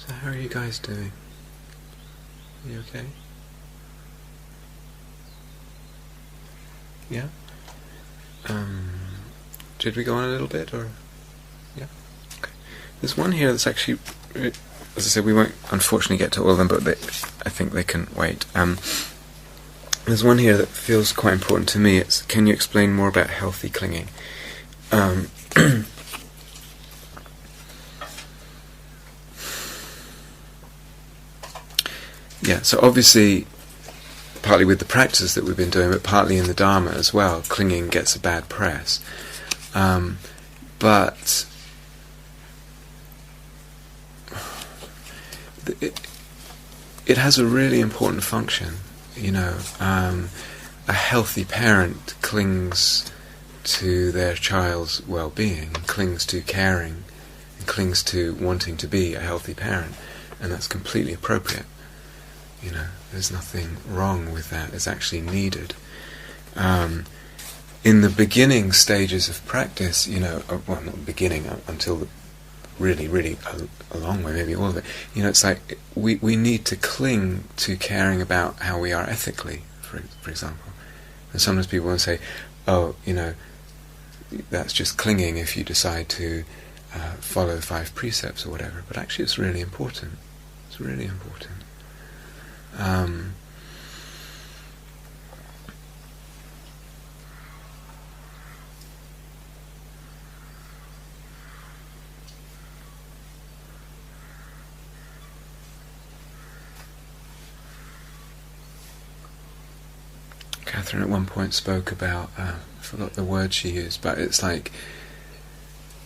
So how are you guys doing? Are you okay? Yeah? Did we go on a little bit, or? Yeah? Okay. There's one here that's actually, as I said, we won't unfortunately get to all of them, but I think they can wait. There's one here that feels quite important to me. It's, can you explain more about healthy clinging? Yeah, so obviously, partly with the practices that we've been doing, but partly in the Dharma as well, clinging gets a bad press. But it has a really important function. A healthy parent clings to their child's well-being, and clings to caring, and clings to wanting to be a healthy parent, and that's completely appropriate. There's nothing wrong with that. It's actually needed. In the beginning stages of practice, well, not the beginning, until the really a long way, maybe all of it, it's like we need to cling to caring about how we are ethically, for example. And sometimes people will say, oh, that's just clinging if you decide to follow the 5 precepts or whatever. But actually it's really important. It's really important. Catherine at one point spoke about, I forgot the word she used, but it's like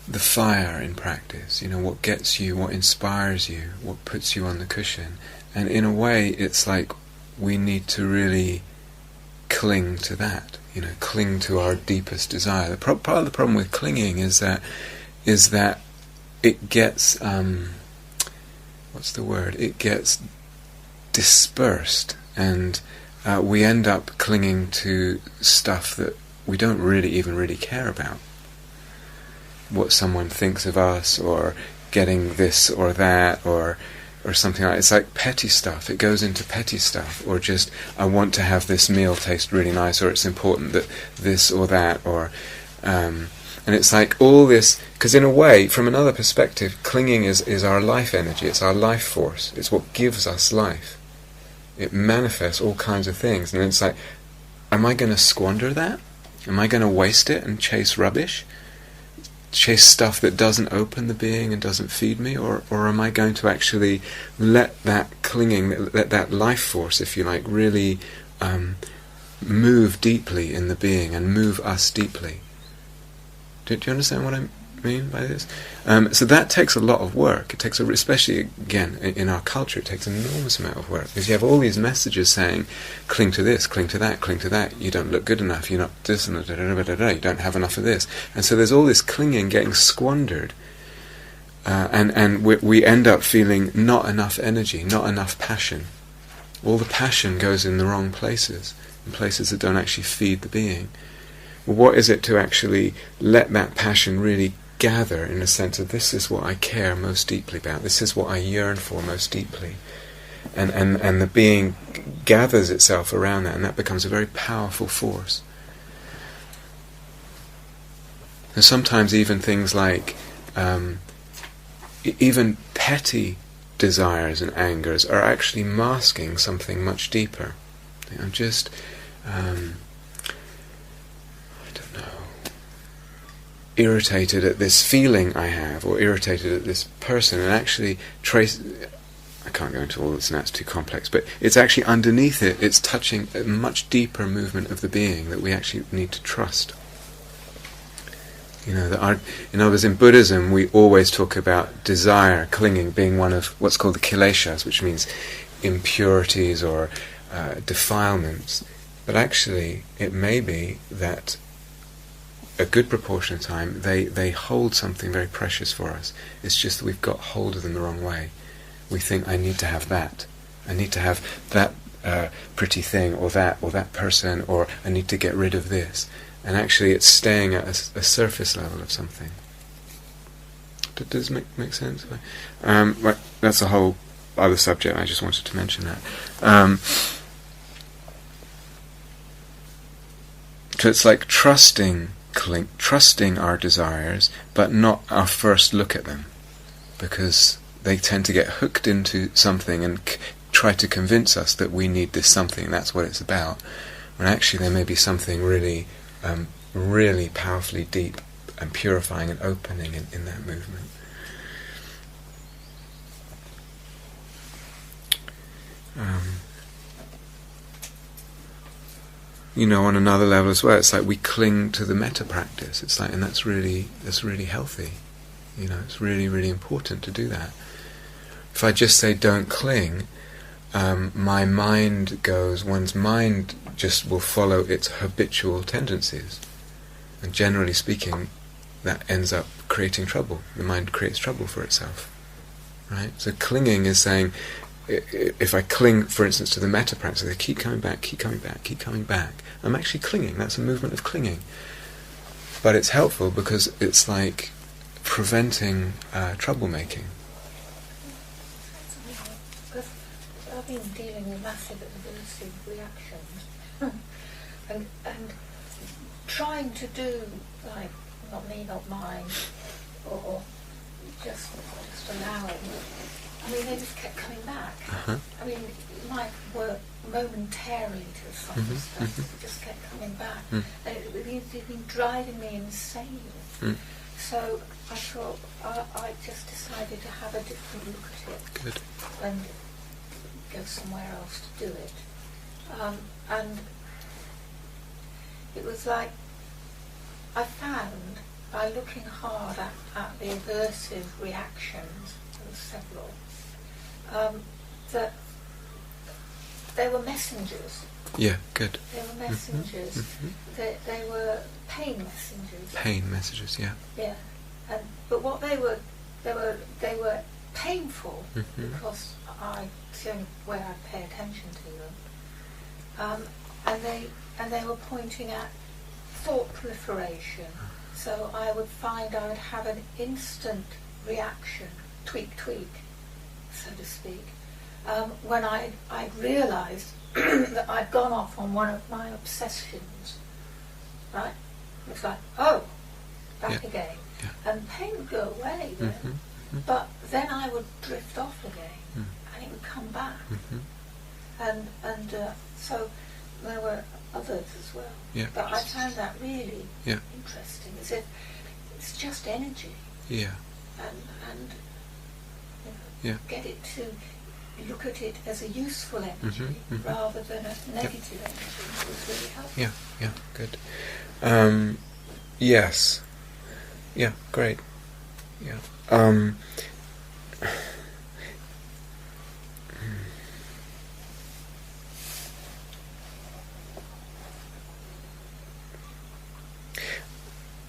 the fire in practice, what gets you, what inspires you, what puts you on the cushion. And in a way, it's like we need to really cling to that, cling to our deepest desire. Part of the problem with clinging is that it gets, what's the word? It gets dispersed, and we end up clinging to stuff that we don't really care about. What someone thinks of us, or getting this or that, or something like that. It's like petty stuff. It goes into petty stuff, or just, I want to have this meal taste really nice, or it's important that this or that, or and it's like all this, because in a way, from another perspective, clinging is our life energy. It's our life force. It's what gives us life. It manifests all kinds of things, and it's like, am I going to squander that? Am I going to waste it and chase rubbish? Chase stuff that doesn't open the being and doesn't feed me, or am I going to actually let that clinging, let that life force, if you like, really move deeply in the being and move us deeply? Do you understand what I mean by this? So that takes a lot of work. It takes, especially again in our culture, it takes an enormous amount of work, because you have all these messages saying, cling to this, cling to that, cling to that. You don't look good enough. You're not this and you don't have enough of this. And so there's all this clinging getting squandered, and we end up feeling not enough energy, not enough passion. All the passion goes in the wrong places, in places that don't actually feed the being. Well, what is it to actually let that passion really gather, in a sense of, this is what I care most deeply about, this is what I yearn for most deeply, and the being gathers itself around that, and that becomes a very powerful force. And sometimes even things like even petty desires and angers are actually masking something much deeper. I'm just irritated at this feeling I have, or irritated at this person, and actually I can't go into all this now, it's too complex, but it's actually underneath it, it's touching a much deeper movement of the being that we actually need to trust. In other words, in Buddhism we always talk about desire, clinging, being one of what's called the kilesas, which means impurities or defilements. But actually it may be that a good proportion of the time they hold something very precious for us. It's just that we've got hold of them the wrong way. We think, I need to have that. I need to have that pretty thing, or that person, or I need to get rid of this. And actually it's staying at a surface level of something. Does it make sense? Right, that's a whole other subject. I just wanted to mention that. So it's like trusting our desires, but not our first look at them, because they tend to get hooked into something and try to convince us that we need this something, that's what it's about, when actually there may be something really really powerfully deep and purifying and opening in that movement. On another level as well, it's like we cling to the metta practice. It's like, and that's really healthy. It's really important to do that. If I just say don't cling, one's mind just will follow its habitual tendencies. And generally speaking, that ends up creating trouble. The mind creates trouble for itself. Right? So clinging is saying, if I cling, for instance, to the metta practice, I keep coming back, keep coming back, keep coming back. I'm actually clinging. That's a movement of clinging. But it's helpful because it's like preventing troublemaking. Because I've been dealing with massive aversive reactions and trying to do like not me, not mine, or just allowing. I mean, they just kept coming back. I mean, it might work momentarily to some extent, it just kept coming back. It's been driving me insane. So I thought I just decided to have a different look at it. Good. And go somewhere else to do it. And it was like I found, by looking hard at the aversive reactions, there were several, that they were messengers. Yeah, good. They were messengers. They were pain messengers. Pain messages, yeah. Yeah, but what they were painful because it's the only way I pay attention to them. And they were pointing at thought proliferation. So I would find I would have an instant reaction, tweak, so to speak, when I realised that I'd gone off on one of my obsessions. Right? It's like, oh, back again. Yeah. And pain would go away then. But then I would drift off again, and it would come back. And so there were others as well. Yeah. But I found that really interesting. As if it's just energy. Yeah. And get it to look at it as a useful energy rather than a negative energy was really helpful. Yeah, good. Yes. Yeah, great. Yeah.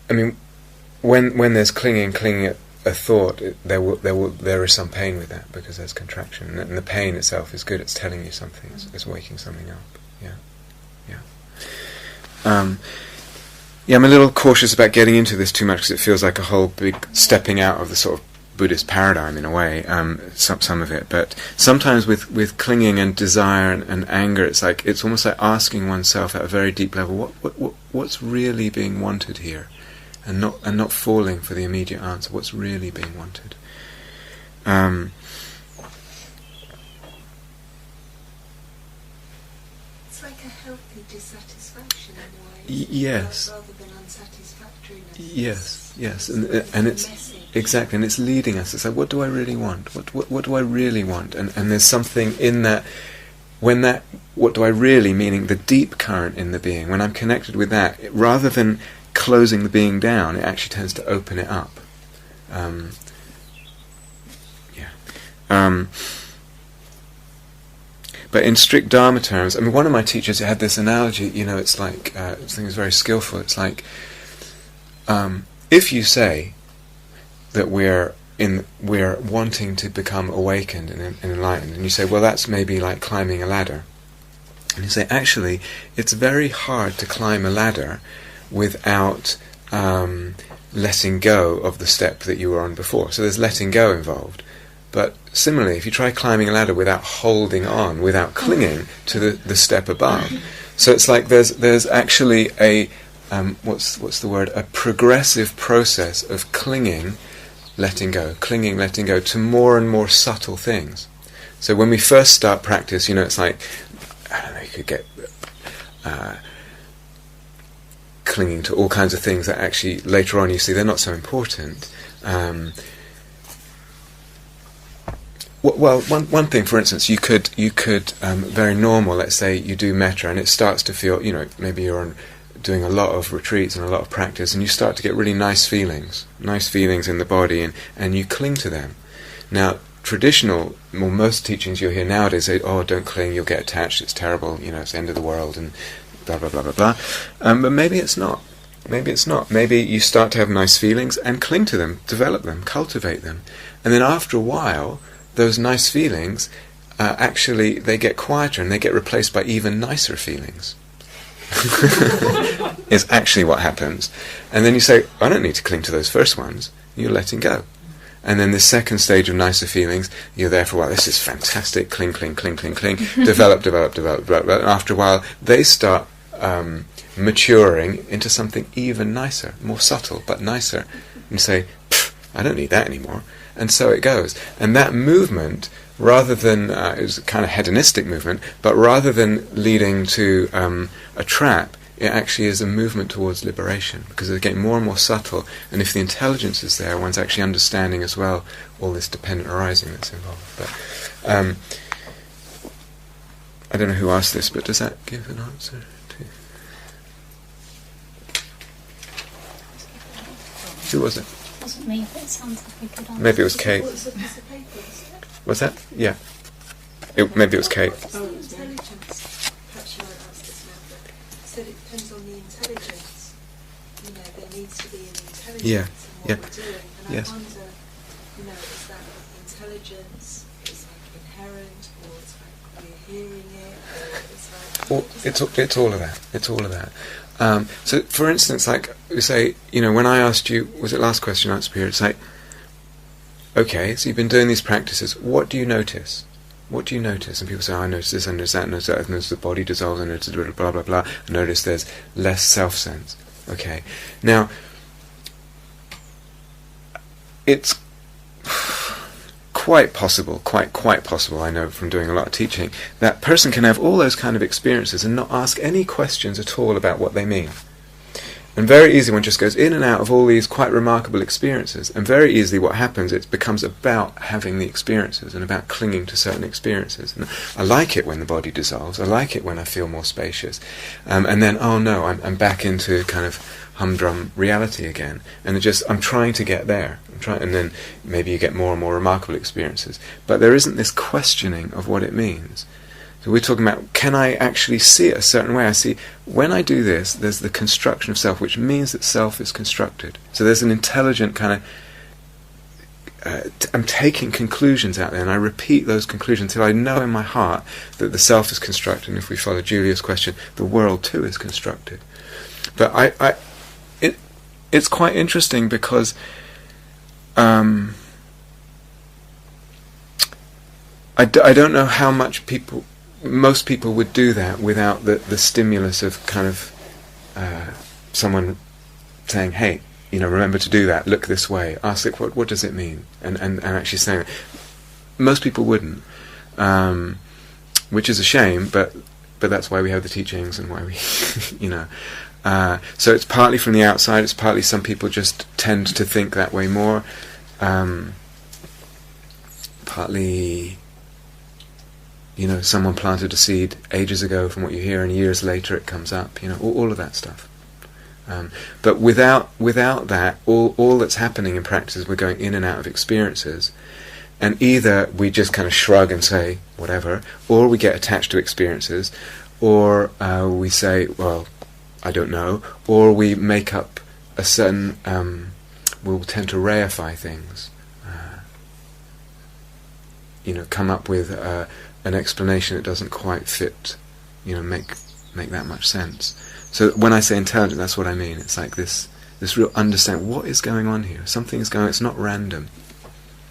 I mean, when there's clinging at a thought, there is some pain with that because there's contraction, and the pain itself is good. It's telling you something. It's waking something up. Yeah. I'm a little cautious about getting into this too much because it feels like a whole big stepping out of the sort of Buddhist paradigm in a way. Some of it, but sometimes with clinging and desire and anger, it's almost like asking oneself at a very deep level, what's really being wanted here. And not falling for the immediate answer. What's really being wanted? It's like a healthy dissatisfaction in a way. Yes. Rather than unsatisfactoriness. Yes, and it's exactly, and it's leading us. It's like, what do I really want? What do I really want? And there's something in that. When that, what do I really, meaning the deep current in the being. When I'm connected with that, rather than closing the being down, it actually tends to open it up. But in strict Dharma terms, I mean, one of my teachers had this analogy. It's like I think it's very skillful. It's like if you say that we're wanting to become awakened and enlightened, and you say, well, that's maybe like climbing a ladder, and you say, actually, it's very hard to climb a ladder without letting go of the step that you were on before. So there's letting go involved. But similarly, if you try climbing a ladder without holding on, without clinging to the step above, so it's like there's actually a what's the word? A progressive process of clinging, letting go to more and more subtle things. So when we first start practice, it's like, I don't know, you could get clinging to all kinds of things that actually later on you see they're not so important. Well, one thing, for instance, you could very normal. Let's say you do metta, and it starts to feel, maybe you're doing a lot of retreats and a lot of practice, and you start to get really nice feelings in the body, and you cling to them. Now, most teachings you'll hear nowadays say, "Oh, don't cling, you'll get attached. It's terrible. It's the end of the world," and blah blah blah blah blah. But maybe it's not. Maybe it's not. Maybe you start to have nice feelings and cling to them, develop them, cultivate them. And then after a while, those nice feelings, actually, they get quieter and they get replaced by even nicer feelings. Is actually what happens. And then you say, I don't need to cling to those first ones. You're letting go. And then the second stage of nicer feelings, you're there for a while. This is fantastic. Cling, cling, cling, cling, cling. develop. And after a while, they start maturing into something even nicer, more subtle, but nicer. And you say, I don't need that anymore. And so it goes. And that movement, rather than, it was a kind of hedonistic movement, but rather than leading to a trap, it actually is a movement towards liberation, because it's getting more and more subtle, and if the intelligence is there, one's actually understanding as well all this dependent arising that's involved. But I don't know who asked this, but does that give an answer to... Who was it? It wasn't me, but it sounds like a good answer. Maybe it was Kate. Was that? Yeah. Maybe it was Kate. Intelligence. Perhaps you won't answer this now, but you said it depends on the intelligence. You know, there needs to be an intelligence in what we're doing. And I wonder, you know, is that intelligence is like inherent, or it's like we're hearing it, or it's like... It's all of that. It's all of that. So, for instance, like we say, you know, when I asked you, was it last question answer period? It's like, okay, so you've been doing these practices. What do you notice? What do you notice? And people say, I notice this, I notice that, I notice that, I notice the body dissolves, I notice blah, blah, blah. I notice there's less self-sense. Okay. Now, it's quite possible, quite possible, I know from doing a lot of teaching, that person can have all those kind of experiences and not ask any questions at all about what they mean. And very easily one just goes in and out of all these quite remarkable experiences. And very easily what happens, it becomes about having the experiences and about clinging to certain experiences. And I like it when the body dissolves. I like it when I feel more spacious. And then, oh no, I'm back into kind of humdrum reality again. And I'm trying to get there. And then maybe you get more and more remarkable experiences. But there isn't this questioning of what it means. So we're talking about, can I actually see it a certain way? I see, when I do this, there's the construction of self, which means that self is constructed. So there's an intelligent kind of, I'm taking conclusions out there, and I repeat those conclusions until I know in my heart that the self is constructed, and if we follow Julia's question, the world too is constructed. But it's quite interesting because I don't know how much most people would do that without the stimulus of kind of someone saying, hey, you know, remember to do that, look this way, ask it, what does it mean? And actually saying it. Most people wouldn't, which is a shame, but that's why we have the teachings and why we, you know. So it's partly from the outside, it's partly some people just tend to think that way more, partly, you know, someone planted a seed ages ago from what you hear, and years later it comes up, you know, all of that stuff. But without that, all that's happening in practice is we're going in and out of experiences, and either we just kind of shrug and say whatever, or we get attached to experiences, or we say, well, I don't know, or we make up a certain, we'll tend to reify things, you know, come up with an explanation that doesn't quite fit, you know, make that much sense. So when I say intelligent, that's what I mean. It's like this real understanding, what is going on here? Something's going on, it's not random.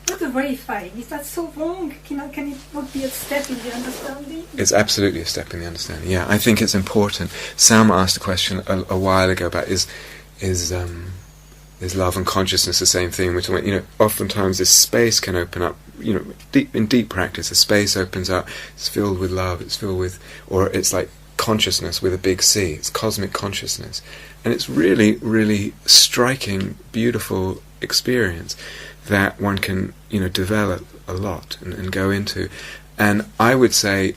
Not the reifying, is that so wrong? Can it not be a step in the understanding? It's absolutely a step in the understanding, yeah. I think it's important. Salma asked a question a while ago about is love and consciousness the same thing? We're talking about, you know, oftentimes this space can open up, you know, in deep practice, a space opens up, it's filled with love, it's filled with, or it's like consciousness with a big C, it's cosmic consciousness. And it's really, really striking, beautiful experience that one can, you know, develop a lot and go into. And I would say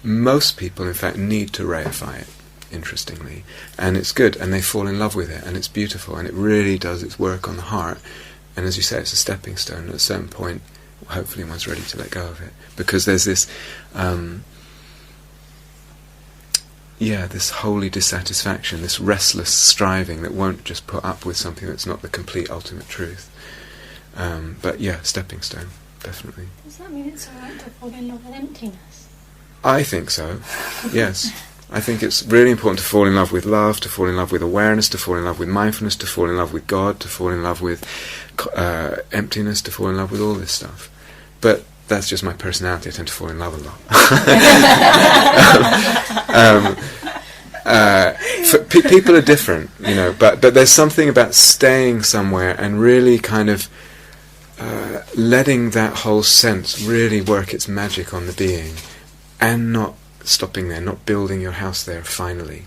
most people, in fact, need to reify it, interestingly. And it's good, and they fall in love with it, and it's beautiful, and it really does its work on the heart. And as you say, it's a stepping stone. At a certain point, hopefully one's ready to let go of it. Because there's this this holy dissatisfaction, this restless striving that won't just put up with something that's not the complete ultimate truth. But yeah, stepping stone, definitely. Does that mean it's alright to fall in love with emptiness? I think so, yes. I think it's really important to fall in love with love, to fall in love with awareness, to fall in love with mindfulness, to fall in love with God, to fall in love with emptiness, to fall in love with all this stuff. But that's just my personality. I tend to fall in love a lot. People are different, but there's something about staying somewhere and really kind of letting that whole sense really work its magic on the being, and not stopping there, not building your house there finally.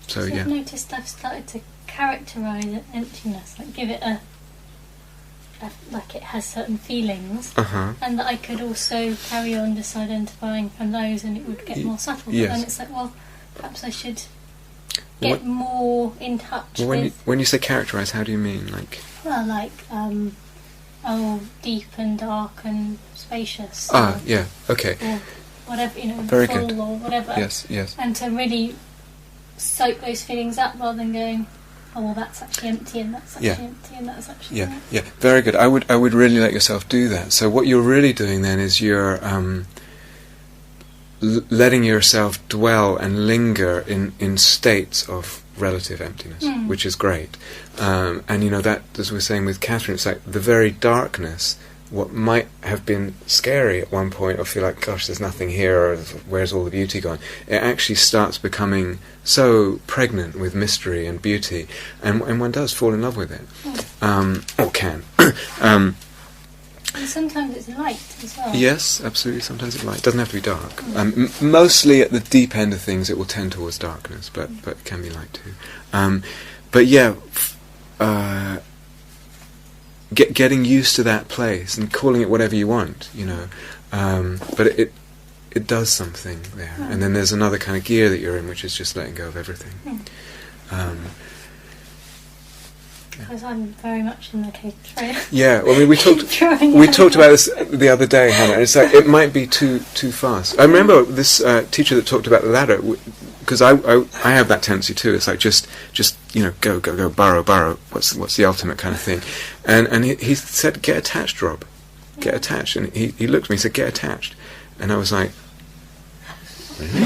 So yeah. I've noticed I've started to characterise emptiness, like give it a like it has certain feelings, and that I could also carry on just identifying from those, and it would get more subtle. But then it's like, well, perhaps I should get more in touch with. When you say characterise, how do you mean? Well, deep and dark and spacious. Yeah, okay. Or whatever, Very full good. or whatever. Yes. And to really soak those feelings up rather than going, oh, well, that's actually empty, and that's actually empty, and that's actually empty. Yeah, very good. I would really let yourself do that. So what you're really doing then is you're letting yourself dwell and linger in states of relative emptiness, which is great. And that, as we were saying with Catherine, it's like the very darkness, what might have been scary at one point, or feel like, gosh, there's nothing here, or where's all the beauty gone? It actually starts becoming so pregnant with mystery and beauty, and one does fall in love with it, or can. And sometimes it's light as well. Yes, absolutely. Sometimes it's light. It doesn't have to be dark. Mostly at the deep end of things, it will tend towards darkness, but it can be light too. But yeah. Getting used to that place and calling it whatever you want, but it does something there. And then there's another kind of gear that you're in, which is just letting go of everything. Because I'm very much in the cage. Yeah, well, I mean, we talked about this the other day, Hannah. And it's like it might be too fast. I remember this teacher that talked about the ladder, because I have that tendency too. It's like just go burrow. What's the ultimate kind of thing? And he said, get attached, Rob. Get attached. And he looked at me and said, get attached. And I was like, really?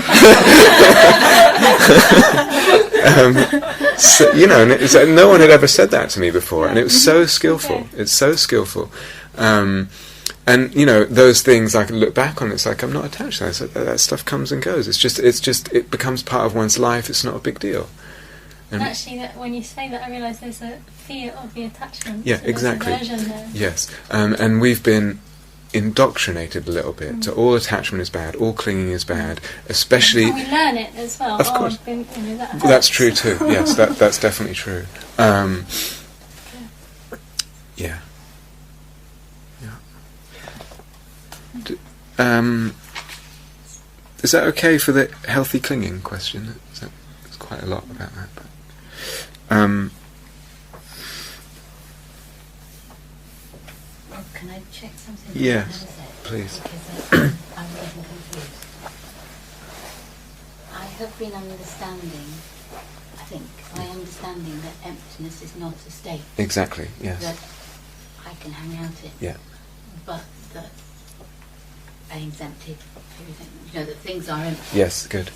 So, and it's like no one had ever said that to me before, and it was so skillful. It's so skillful. And those things I can look back on. It's like I'm not attached to that. So that stuff comes and goes. It becomes part of one's life. It's not a big deal. And actually, when you say that, I realise there's a fear of the attachment. Yeah, so exactly. There's aversion there. Yes, and we've been indoctrinated a little bit. So all attachment is bad. All clinging is bad. Especially. And we learn it as well. Of course. That's true too. Yes, that's definitely true. Yeah. Is that okay for the healthy clinging question? There's quite a lot about that. But, can I check something? Yes, please. Because I'm getting confused. I have been understanding, I think, my understanding that emptiness is not a state. Exactly, yes. That I can hang out in. Yeah. But that everything's empty. Everything, that things are empty. Yes, good.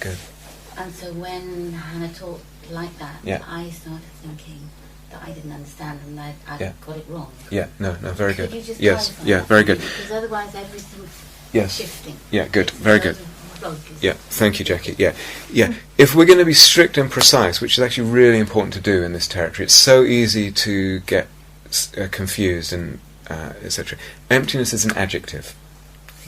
And so when Hannah talked like that, I started thinking that I didn't understand and I got it wrong. Yeah, no, very good. Could you just yes, clarify very good. Because otherwise everything's shifting. Yeah, good, very good. Focus. Yeah, thank you, Jackie. Yeah. If we're going to be strict and precise, which is actually really important to do in this territory, it's so easy to get confused and etc. Emptiness is an adjective.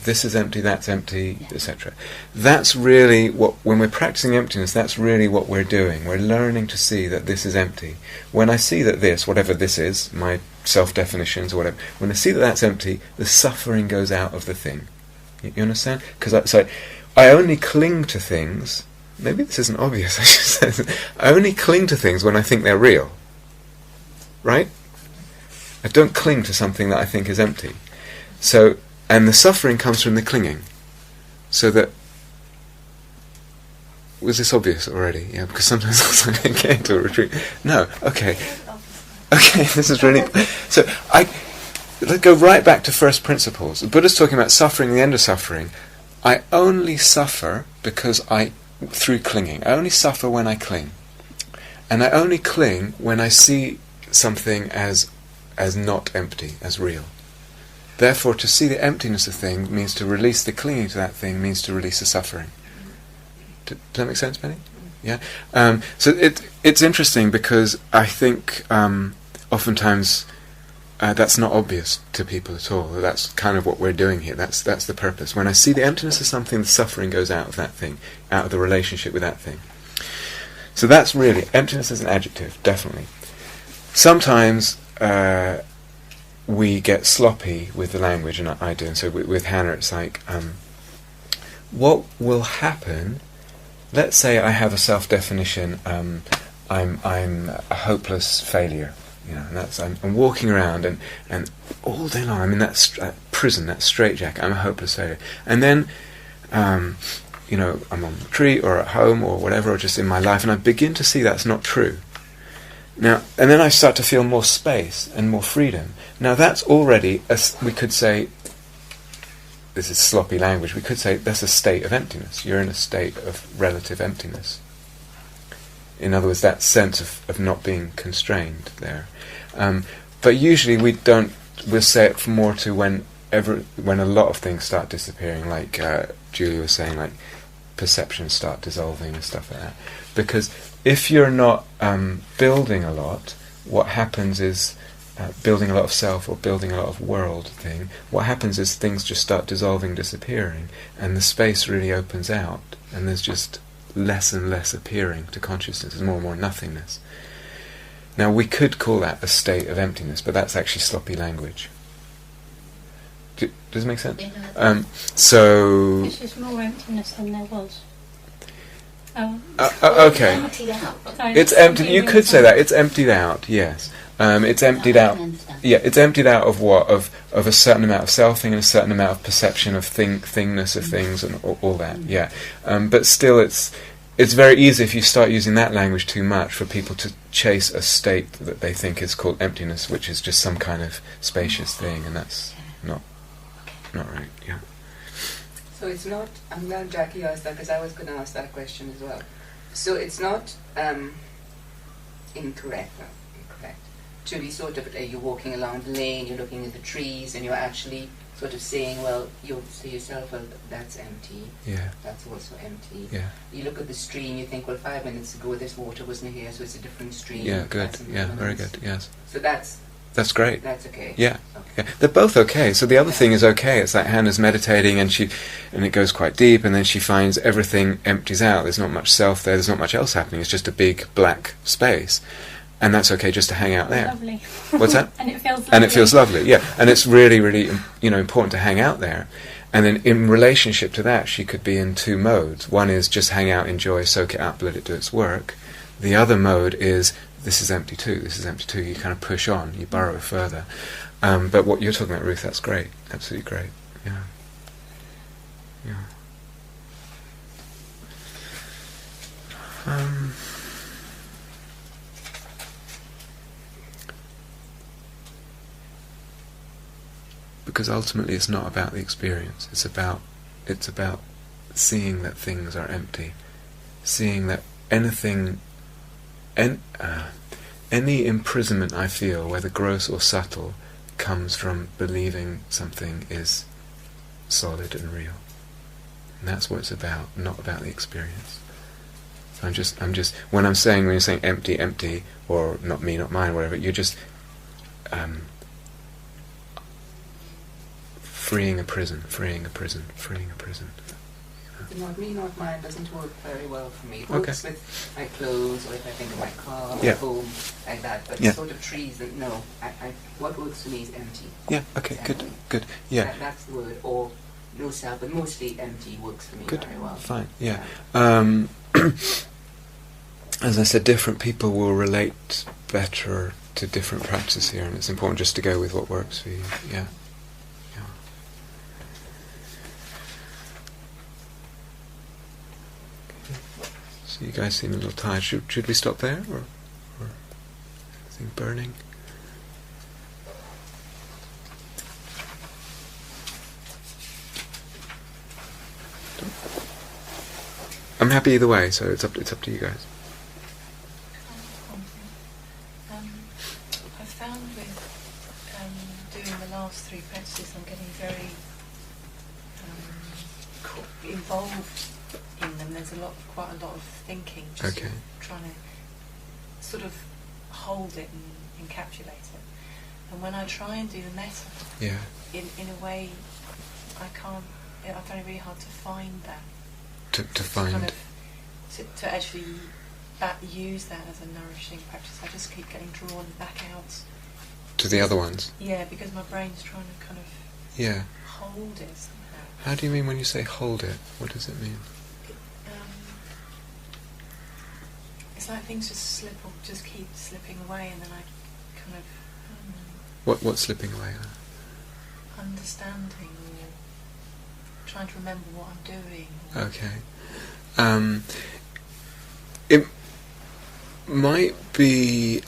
This is empty, that's empty, etc. That's really what, when we're practicing emptiness, that's really what we're doing. We're learning to see that this is empty. When I see that this, whatever this is, my self-definitions or whatever, when I see that that's empty, the suffering goes out of the thing. You understand? Because I only cling to things, maybe this isn't obvious, I should say, I only cling to things when I think they're real. Right? I don't cling to something that I think is empty. And the suffering comes from the clinging. So that was this obvious already? Yeah, because sometimes it's like, I get into a retreat. No, okay. Okay, this is really... So, let's go right back to first principles. The Buddha's talking about suffering, the end of suffering. I only suffer because through clinging. I only suffer when I cling. And I only cling when I see something as not empty, as real. Therefore, to see the emptiness of things means to release the clinging to that thing, means to release the suffering. Does that make sense, Penny? Yeah. So it's interesting because I think oftentimes that's not obvious to people at all. That's kind of what we're doing here. That's the purpose. When I see the emptiness of something, the suffering goes out of that thing, out of the relationship with that thing. So that's really, emptiness is an adjective, definitely. Sometimes we get sloppy with the language, and I do. And so with Hannah, it's like, what will happen? Let's say I have a self-definition. I'm a hopeless failure. You know, and that's I'm walking around and all day long I'm in that prison, that straitjacket. I'm a hopeless failure. And then, you know, I'm on the retreat or at home or whatever, or just in my life, and I begin to see that's not true. Now, and then I start to feel more space and more freedom. Now that's already, we could say, this is sloppy language, we could say that's a state of emptiness. You're in a state of relative emptiness. In other words, that sense of not being constrained there. But usually we'll say it more to when a lot of things start disappearing, like Julie was saying, like perceptions start dissolving and stuff like that. Because if you're not building a lot, what happens is, building a lot of self or building a lot of world thing, what happens is things just start dissolving, disappearing, and the space really opens out, and there's just less and less appearing to consciousness, there's more and more nothingness. Now we could call that a state of emptiness, but that's actually sloppy language. Does it make sense? So... It's just more emptiness than there was. Okay. It's empty. You could say that. It's emptied out, yes. It's emptied out. Yeah, it's emptied out of what? Of a certain amount of selfing and a certain amount of perception of thingness of things and all that. Yeah, but still, it's very easy if you start using that language too much for people to chase a state that they think is called emptiness, which is just some kind of spacious thing, and that's not right. Yeah. So it's not. I'm glad Jackie asked that because I was going to ask that question as well. So it's not incorrect to be sort of you're walking along the lane, you're looking at the trees, and you're actually sort of saying, well, you'll say yourself, well, that's empty. Yeah. That's also empty. Yeah. You look at the stream, you think, well, 5 minutes ago this water wasn't here, so it's a different stream. Yeah. Good. Yeah. Very good. Yes. So that's great. That's okay. Yeah. Okay. Yeah. They're both okay. So the other thing is okay. It's like Hannah's meditating and it goes quite deep, and then she finds everything empties out. There's not much self there. There's not much else happening. It's just a big black space, and that's okay just to hang out there. Lovely. What's that? And it feels lovely. And it feels lovely. Yeah. And it's really, really, important to hang out there. And then in relationship to that, she could be in two modes. One is just hang out, enjoy, soak it up, let it do its work. The other mode is, this is empty too, this is empty too. You kind of push on, you burrow further. But what you're talking about, Ruth, that's great. Absolutely great. Yeah. Yeah. Because ultimately it's not about the experience. It's about seeing that things are empty. Seeing that any imprisonment I feel, whether gross or subtle, comes from believing something is solid and real. And that's what it's about, not about the experience. So I'm just when you're saying empty, empty, or not me, not mine, whatever, you're just freeing a prison. Not me, not mine doesn't work very well for me. It works with my clothes, or if I think of my car, my home, like that. But sort of trees, no. What works for me is empty. Yeah, okay, good. Yeah. That's the word. Or no self, but mostly empty works for me very well. Fine, yeah. As I said, different people will relate better to different practices here, and it's important just to go with what works for you. Yeah. So you guys seem a little tired. Should we stop there, or anything burning? I'm happy either way, so it's up to you guys. I found with doing the last 3 practices, I'm getting very involved in them. There's quite a lot of thinking, just trying to sort of hold it and encapsulate it. And when I try and do the metta, in a way, I find it really hard to find that. To actually use that as a nourishing practice. I just keep getting drawn back out to the other ones. Yeah, because my brain's trying to kind of hold it somehow. How do you mean when you say hold it? What does it mean? It's like things just keep slipping away, and then I kind of What's slipping away? Understanding, or trying to remember what I'm doing. Okay. It might be,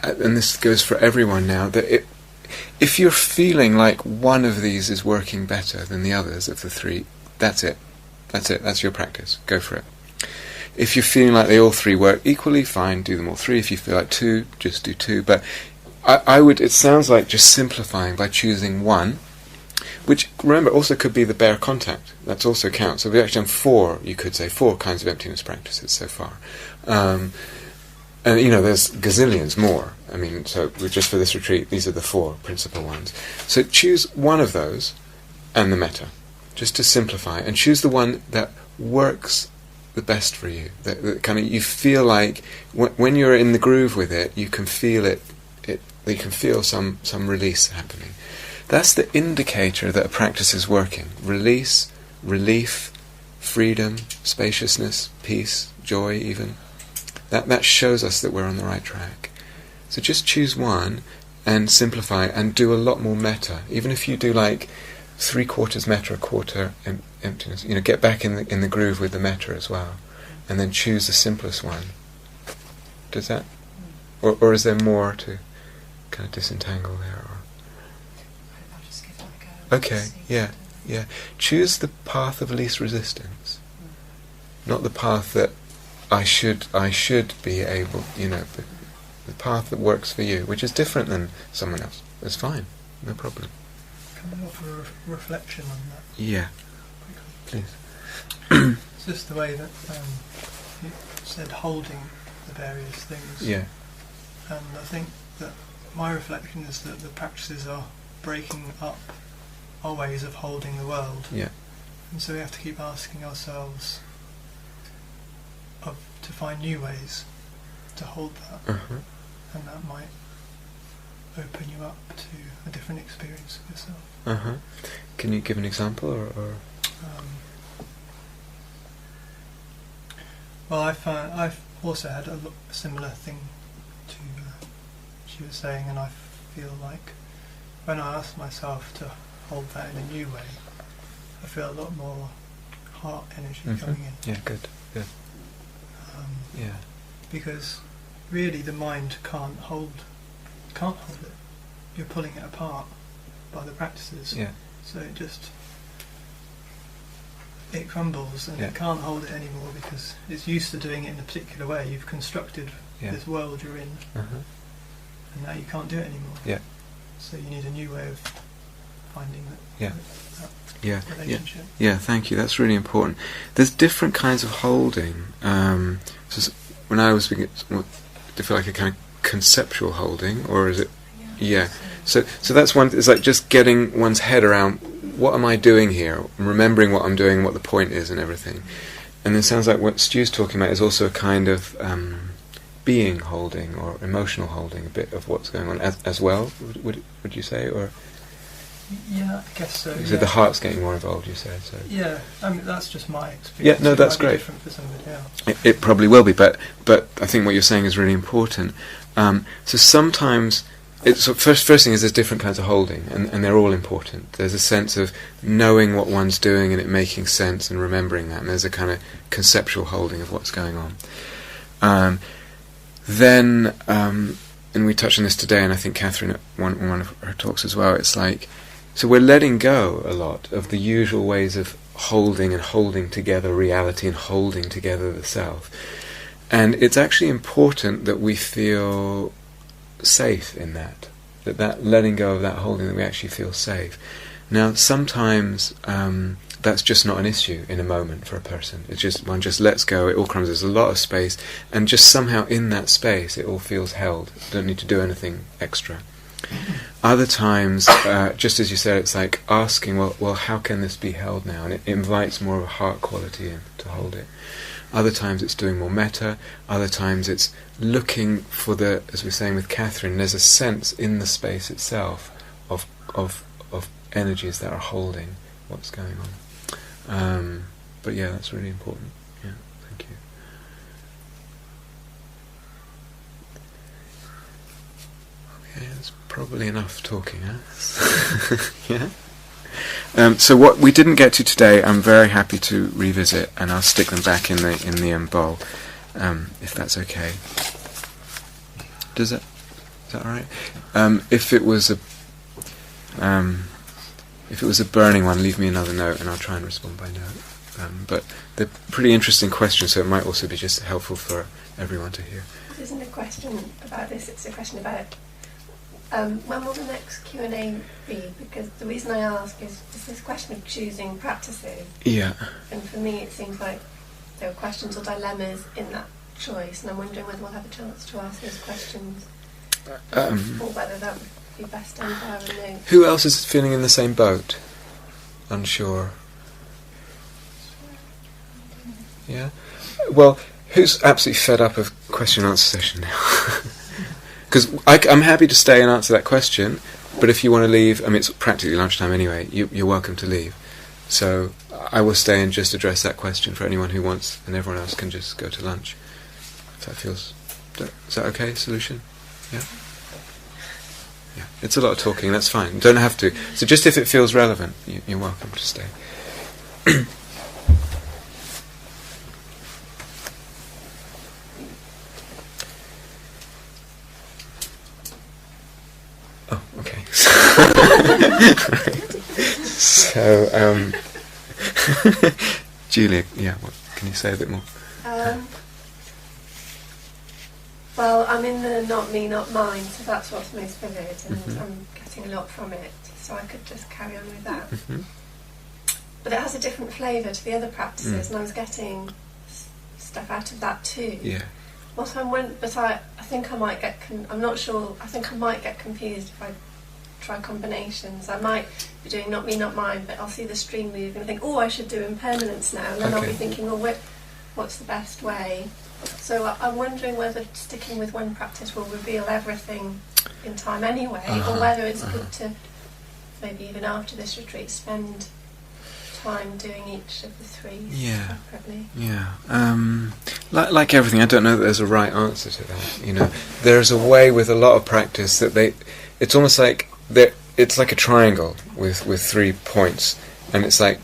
and this goes for everyone now, that if you're feeling like one of these is working better than the others of the 3, that's it. That's your practice. Go for it. If you're feeling like they all 3 work equally, fine, do them all 3. If you feel like 2, just do 2. But I would. It sounds like just simplifying by choosing one, which, remember, also could be the bare contact. That also counts. So we've actually done 4, you could say, 4 kinds of emptiness practices so far. And, there's gazillions more. I mean, so just for this retreat, these are the 4 principal ones. So choose one of those and the metta, just to simplify, and choose the one that works the best for you. That kind of, you feel like, when you're in the groove with it, you can feel it. You can feel some release happening. That's the indicator that a practice is working. Release, relief, freedom, spaciousness, peace, joy even. That shows us that we're on the right track. So just choose one and simplify and do a lot more metta. Even if you do like 3/4 metta, a quarter emptiness, get back in the groove with the metta as well. And then choose the simplest one. Does that? Or is there more to kind of disentangle there? I'll just give that a go. Okay, yeah. Choose the path of least resistance, not the path that I should be able, the path that works for you, which is different than someone else. It's fine, no problem. Can I offer a reflection on that? Yeah, please. It's just the way that you said holding the various things. Yeah. And I think that my reflection is that the practices are breaking up our ways of holding the world. Yeah. And so we have to keep asking ourselves to find new ways to hold that. Uh-huh. And that might open you up to a different experience of yourself. Uh-huh. Can you give an example, or? Well, I've also had a similar thing to she was saying, and I feel like when I ask myself to hold that in a new way, I feel a lot more heart energy coming in. Yeah, good. Yeah. Because really the mind can't hold it. You're pulling it apart by the practices. Yeah. So it crumbles and it can't hold it anymore because it's used to doing it in a particular way. You've constructed this world you're in, and now you can't do it anymore. Yeah. So you need a new way of finding that. Yeah. Relationship. Yeah. Thank you. That's really important. There's different kinds of holding. So when I was speaking, do you feel like a kind of conceptual holding, or is it? Yeah. So that's one. It's like just getting one's head around what am I doing here, remembering what I'm doing, what the point is, and everything. And then it sounds like what Stu's talking about is also a kind of being holding or emotional holding, a bit of what's going on as well. Would you say, or? Yeah, I guess so. So the heart's getting more involved, you said. So. Yeah, I mean that's just my experience. Yeah, no, that's great. Different for somebody else. It probably will be, but I think what you're saying is really important. So sometimes So first thing is there's different kinds of holding, and they're all important. There's a sense of knowing what one's doing and it making sense and remembering that, and there's a kind of conceptual holding of what's going on. Then, and we touched on this today, and I think Catherine at one of her talks as well, it's like, so we're letting go a lot of the usual ways of holding and holding together reality and holding together the self. And it's actually important that we feel safe in that letting go of that holding, that we actually feel safe. Now, sometimes that's just not an issue in a moment for a person. It's just, one just lets go, it all comes, there's a lot of space, and just somehow in that space it all feels held. You don't need to do anything extra. Other times, just as you said, it's like asking, well, how can this be held now? And it invites more of a heart quality in to hold it. Other times it's doing more metta. Other times it's looking for the, as we were saying with Catherine, there's a sense in the space itself of energies that are holding what's going on. But yeah, that's really important. Yeah, thank you. Okay, that's probably enough talking, huh? Yeah. So what we didn't get to today, I'm very happy to revisit, and I'll stick them back in the bowl, if that's okay. Is that all right? If it was a burning one, leave me another note, and I'll try and respond by note. But they're pretty interesting questions, so it might also be just helpful for everyone to hear. This isn't a question about this; it's a question about. When will the next Q&A be? Because the reason I ask is this question of choosing practices. Yeah. And for me it seems like there are questions or dilemmas in that choice, and I'm wondering whether we'll have a chance to ask those questions, or whether that would be best done via a note. Who else is feeling in the same boat? Unsure. Yeah? Well, who's absolutely fed up of question and answer session now? Because I'm happy to stay and answer that question, but if you want to leave, I mean, it's practically lunchtime anyway, you're welcome to leave. So I will stay and just address that question for anyone who wants, and everyone else can just go to lunch. If that feels... Is that okay, solution? Yeah? Yeah. It's a lot of talking, that's fine. You don't have to. So just if it feels relevant, you're welcome to stay. Oh, okay. So, Julia, yeah, what can you say a bit more? Well, I'm in the not me, not mine, so that's what's most vivid, and I'm getting a lot from it, so I could just carry on with that. But it has a different flavour to the other practices, and I was getting stuff out of that too. Yeah. What I think I might get. I'm not sure. I think I might get confused if I try combinations. I might be doing not me, not mine, but I'll see the stream move and think, oh, I should do impermanence now, and then I'll be thinking, well, what's the best way? So I'm wondering whether sticking with one practice will reveal everything in time anyway, or whether it's good to maybe even after this retreat spend time doing each of the three separately. Yeah. Like everything, I don't know that there's a right answer to that. You know, there's a way with a lot of practice that it's almost like it's like a triangle with 3 points, and it's like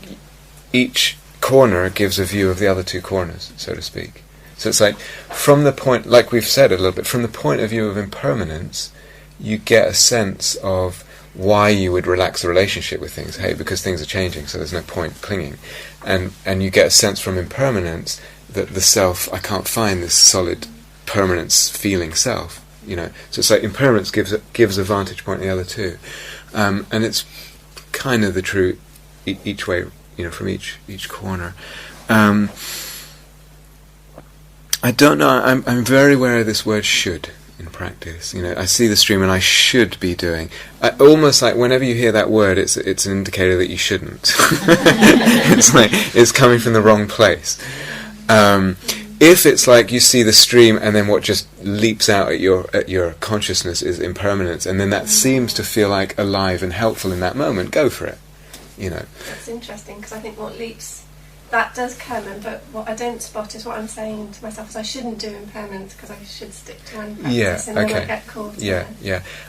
each corner gives a view of the other 2 corners, so to speak. So it's like from the point, like we've said a little bit, from the point of view of impermanence, you get a sense of why you would relax the relationship with things. Hey, because things are changing, so there's no point clinging. And you get a sense from impermanence that the self, I can't find this solid permanence feeling self. You know, so it's like impermanence gives a vantage point in the other 2, and it's kind of the true each way. You know, from each corner. I don't know. I'm very aware of this word "should" in practice. You know, I see the stream and I should be doing. Almost like whenever you hear that word, it's an indicator that you shouldn't. It's like it's coming from the wrong place. If it's like you see the stream and then what just leaps out at your consciousness is impermanence, and then that seems to feel like alive and helpful in that moment, go for it. You know. That's interesting, because I think what leaps that does come, but what I don't spot is what I'm saying to myself is I shouldn't do impermanence because I should stick to one practice and then I get caught.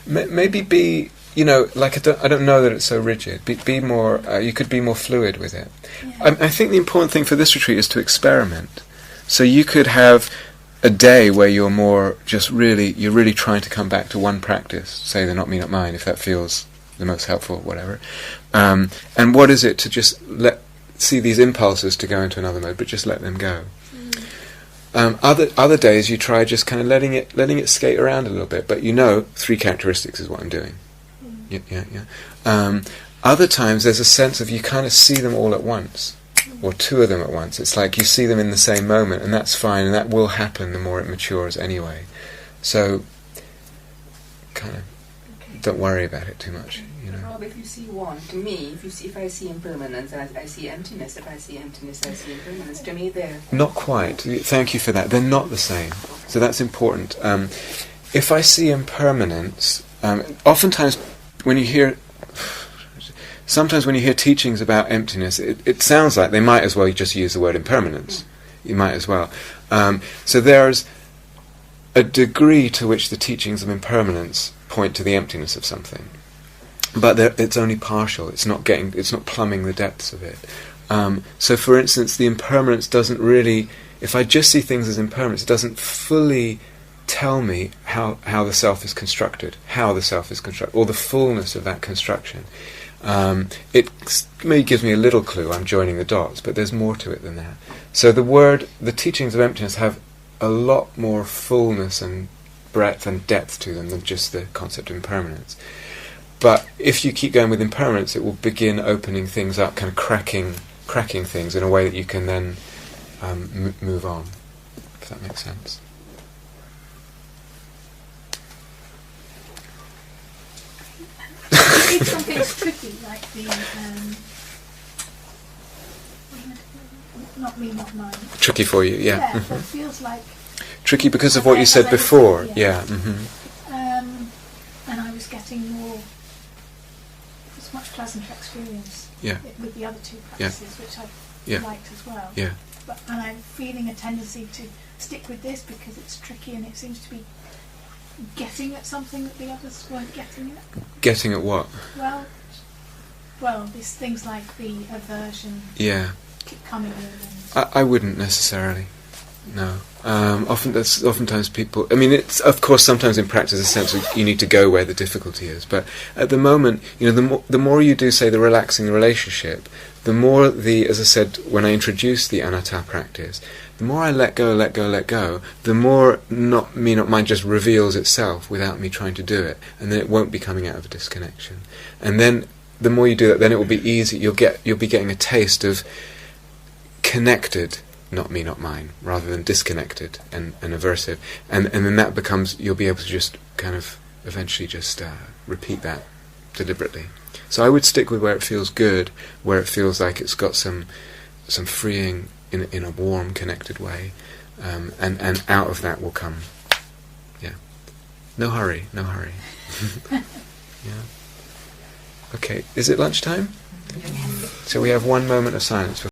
Maybe be, like I don't know that it's so rigid. Be more. You could be more fluid with it. Yeah. I think the important thing for this retreat is to experiment. So you could have a day where you're more just you're really trying to come back to one practice. Say the not me, not mine, if that feels the most helpful, whatever. And what is it to just see these impulses to go into another mode, but just let them go. Other days you try just kind of letting it skate around a little bit, but 3 characteristics is what I'm doing. Other times there's a sense of you kind of see them all at once, or 2 of them at once. It's like you see them in the same moment, and that's fine, and that will happen the more it matures anyway. So kind of don't worry about it too much. Rob, if you see one, to me, if I see impermanence, I see emptiness. If I see emptiness, I see impermanence. To me, they're not quite. Thank you for that. They're not the same. So that's important. If I see impermanence, oftentimes when you hear teachings about emptiness, it sounds like they might as well just use the word impermanence. You might as well. So there's a degree to which the teachings of impermanence point to the emptiness of something. But it's only partial. It's not plumbing the depths of it. So, for instance, the impermanence doesn't really. If I just see things as impermanence, it doesn't fully tell me how the self is constructed, or the fullness of that construction. It maybe gives me a little clue. I'm joining the dots, but there's more to it than that. So the teachings of emptiness have a lot more fullness and breadth and depth to them than just the concept of impermanence. But if you keep going with impermanence, it will begin opening things up, kind of cracking things in a way that you can then move on, if that makes sense. If something's tricky, like the not me, not mine. Tricky for you, yeah. Yeah, that feels like tricky because of what you said before. And I was getting more. It's much pleasanter experience with the other 2 practices, which I liked as well. Yeah. And I'm feeling a tendency to stick with this because it's tricky and it seems to be getting at something that the others weren't getting at. Getting at what? Well, these things like the aversion keep coming in. I wouldn't necessarily. No. Oftentimes people. I mean, it's of course sometimes in practice a sense of you need to go where the difficulty is. But at the moment, the more you do, say, the relaxing relationship, the more as I said when I introduced the anatta practice, the more I let go, the more not me, not mine just reveals itself without me trying to do it, and then it won't be coming out of a disconnection. And then the more you do that, then it will be easy. You'll be getting a taste of connected. Not me, not mine, rather than disconnected and aversive, and then that becomes, you'll be able to just kind of eventually just repeat that deliberately. So I would stick with where it feels good, where it feels like it's got some freeing in a warm, connected way, and out of that will come, no hurry. Okay, is it lunchtime? So we have 1 moment of silence.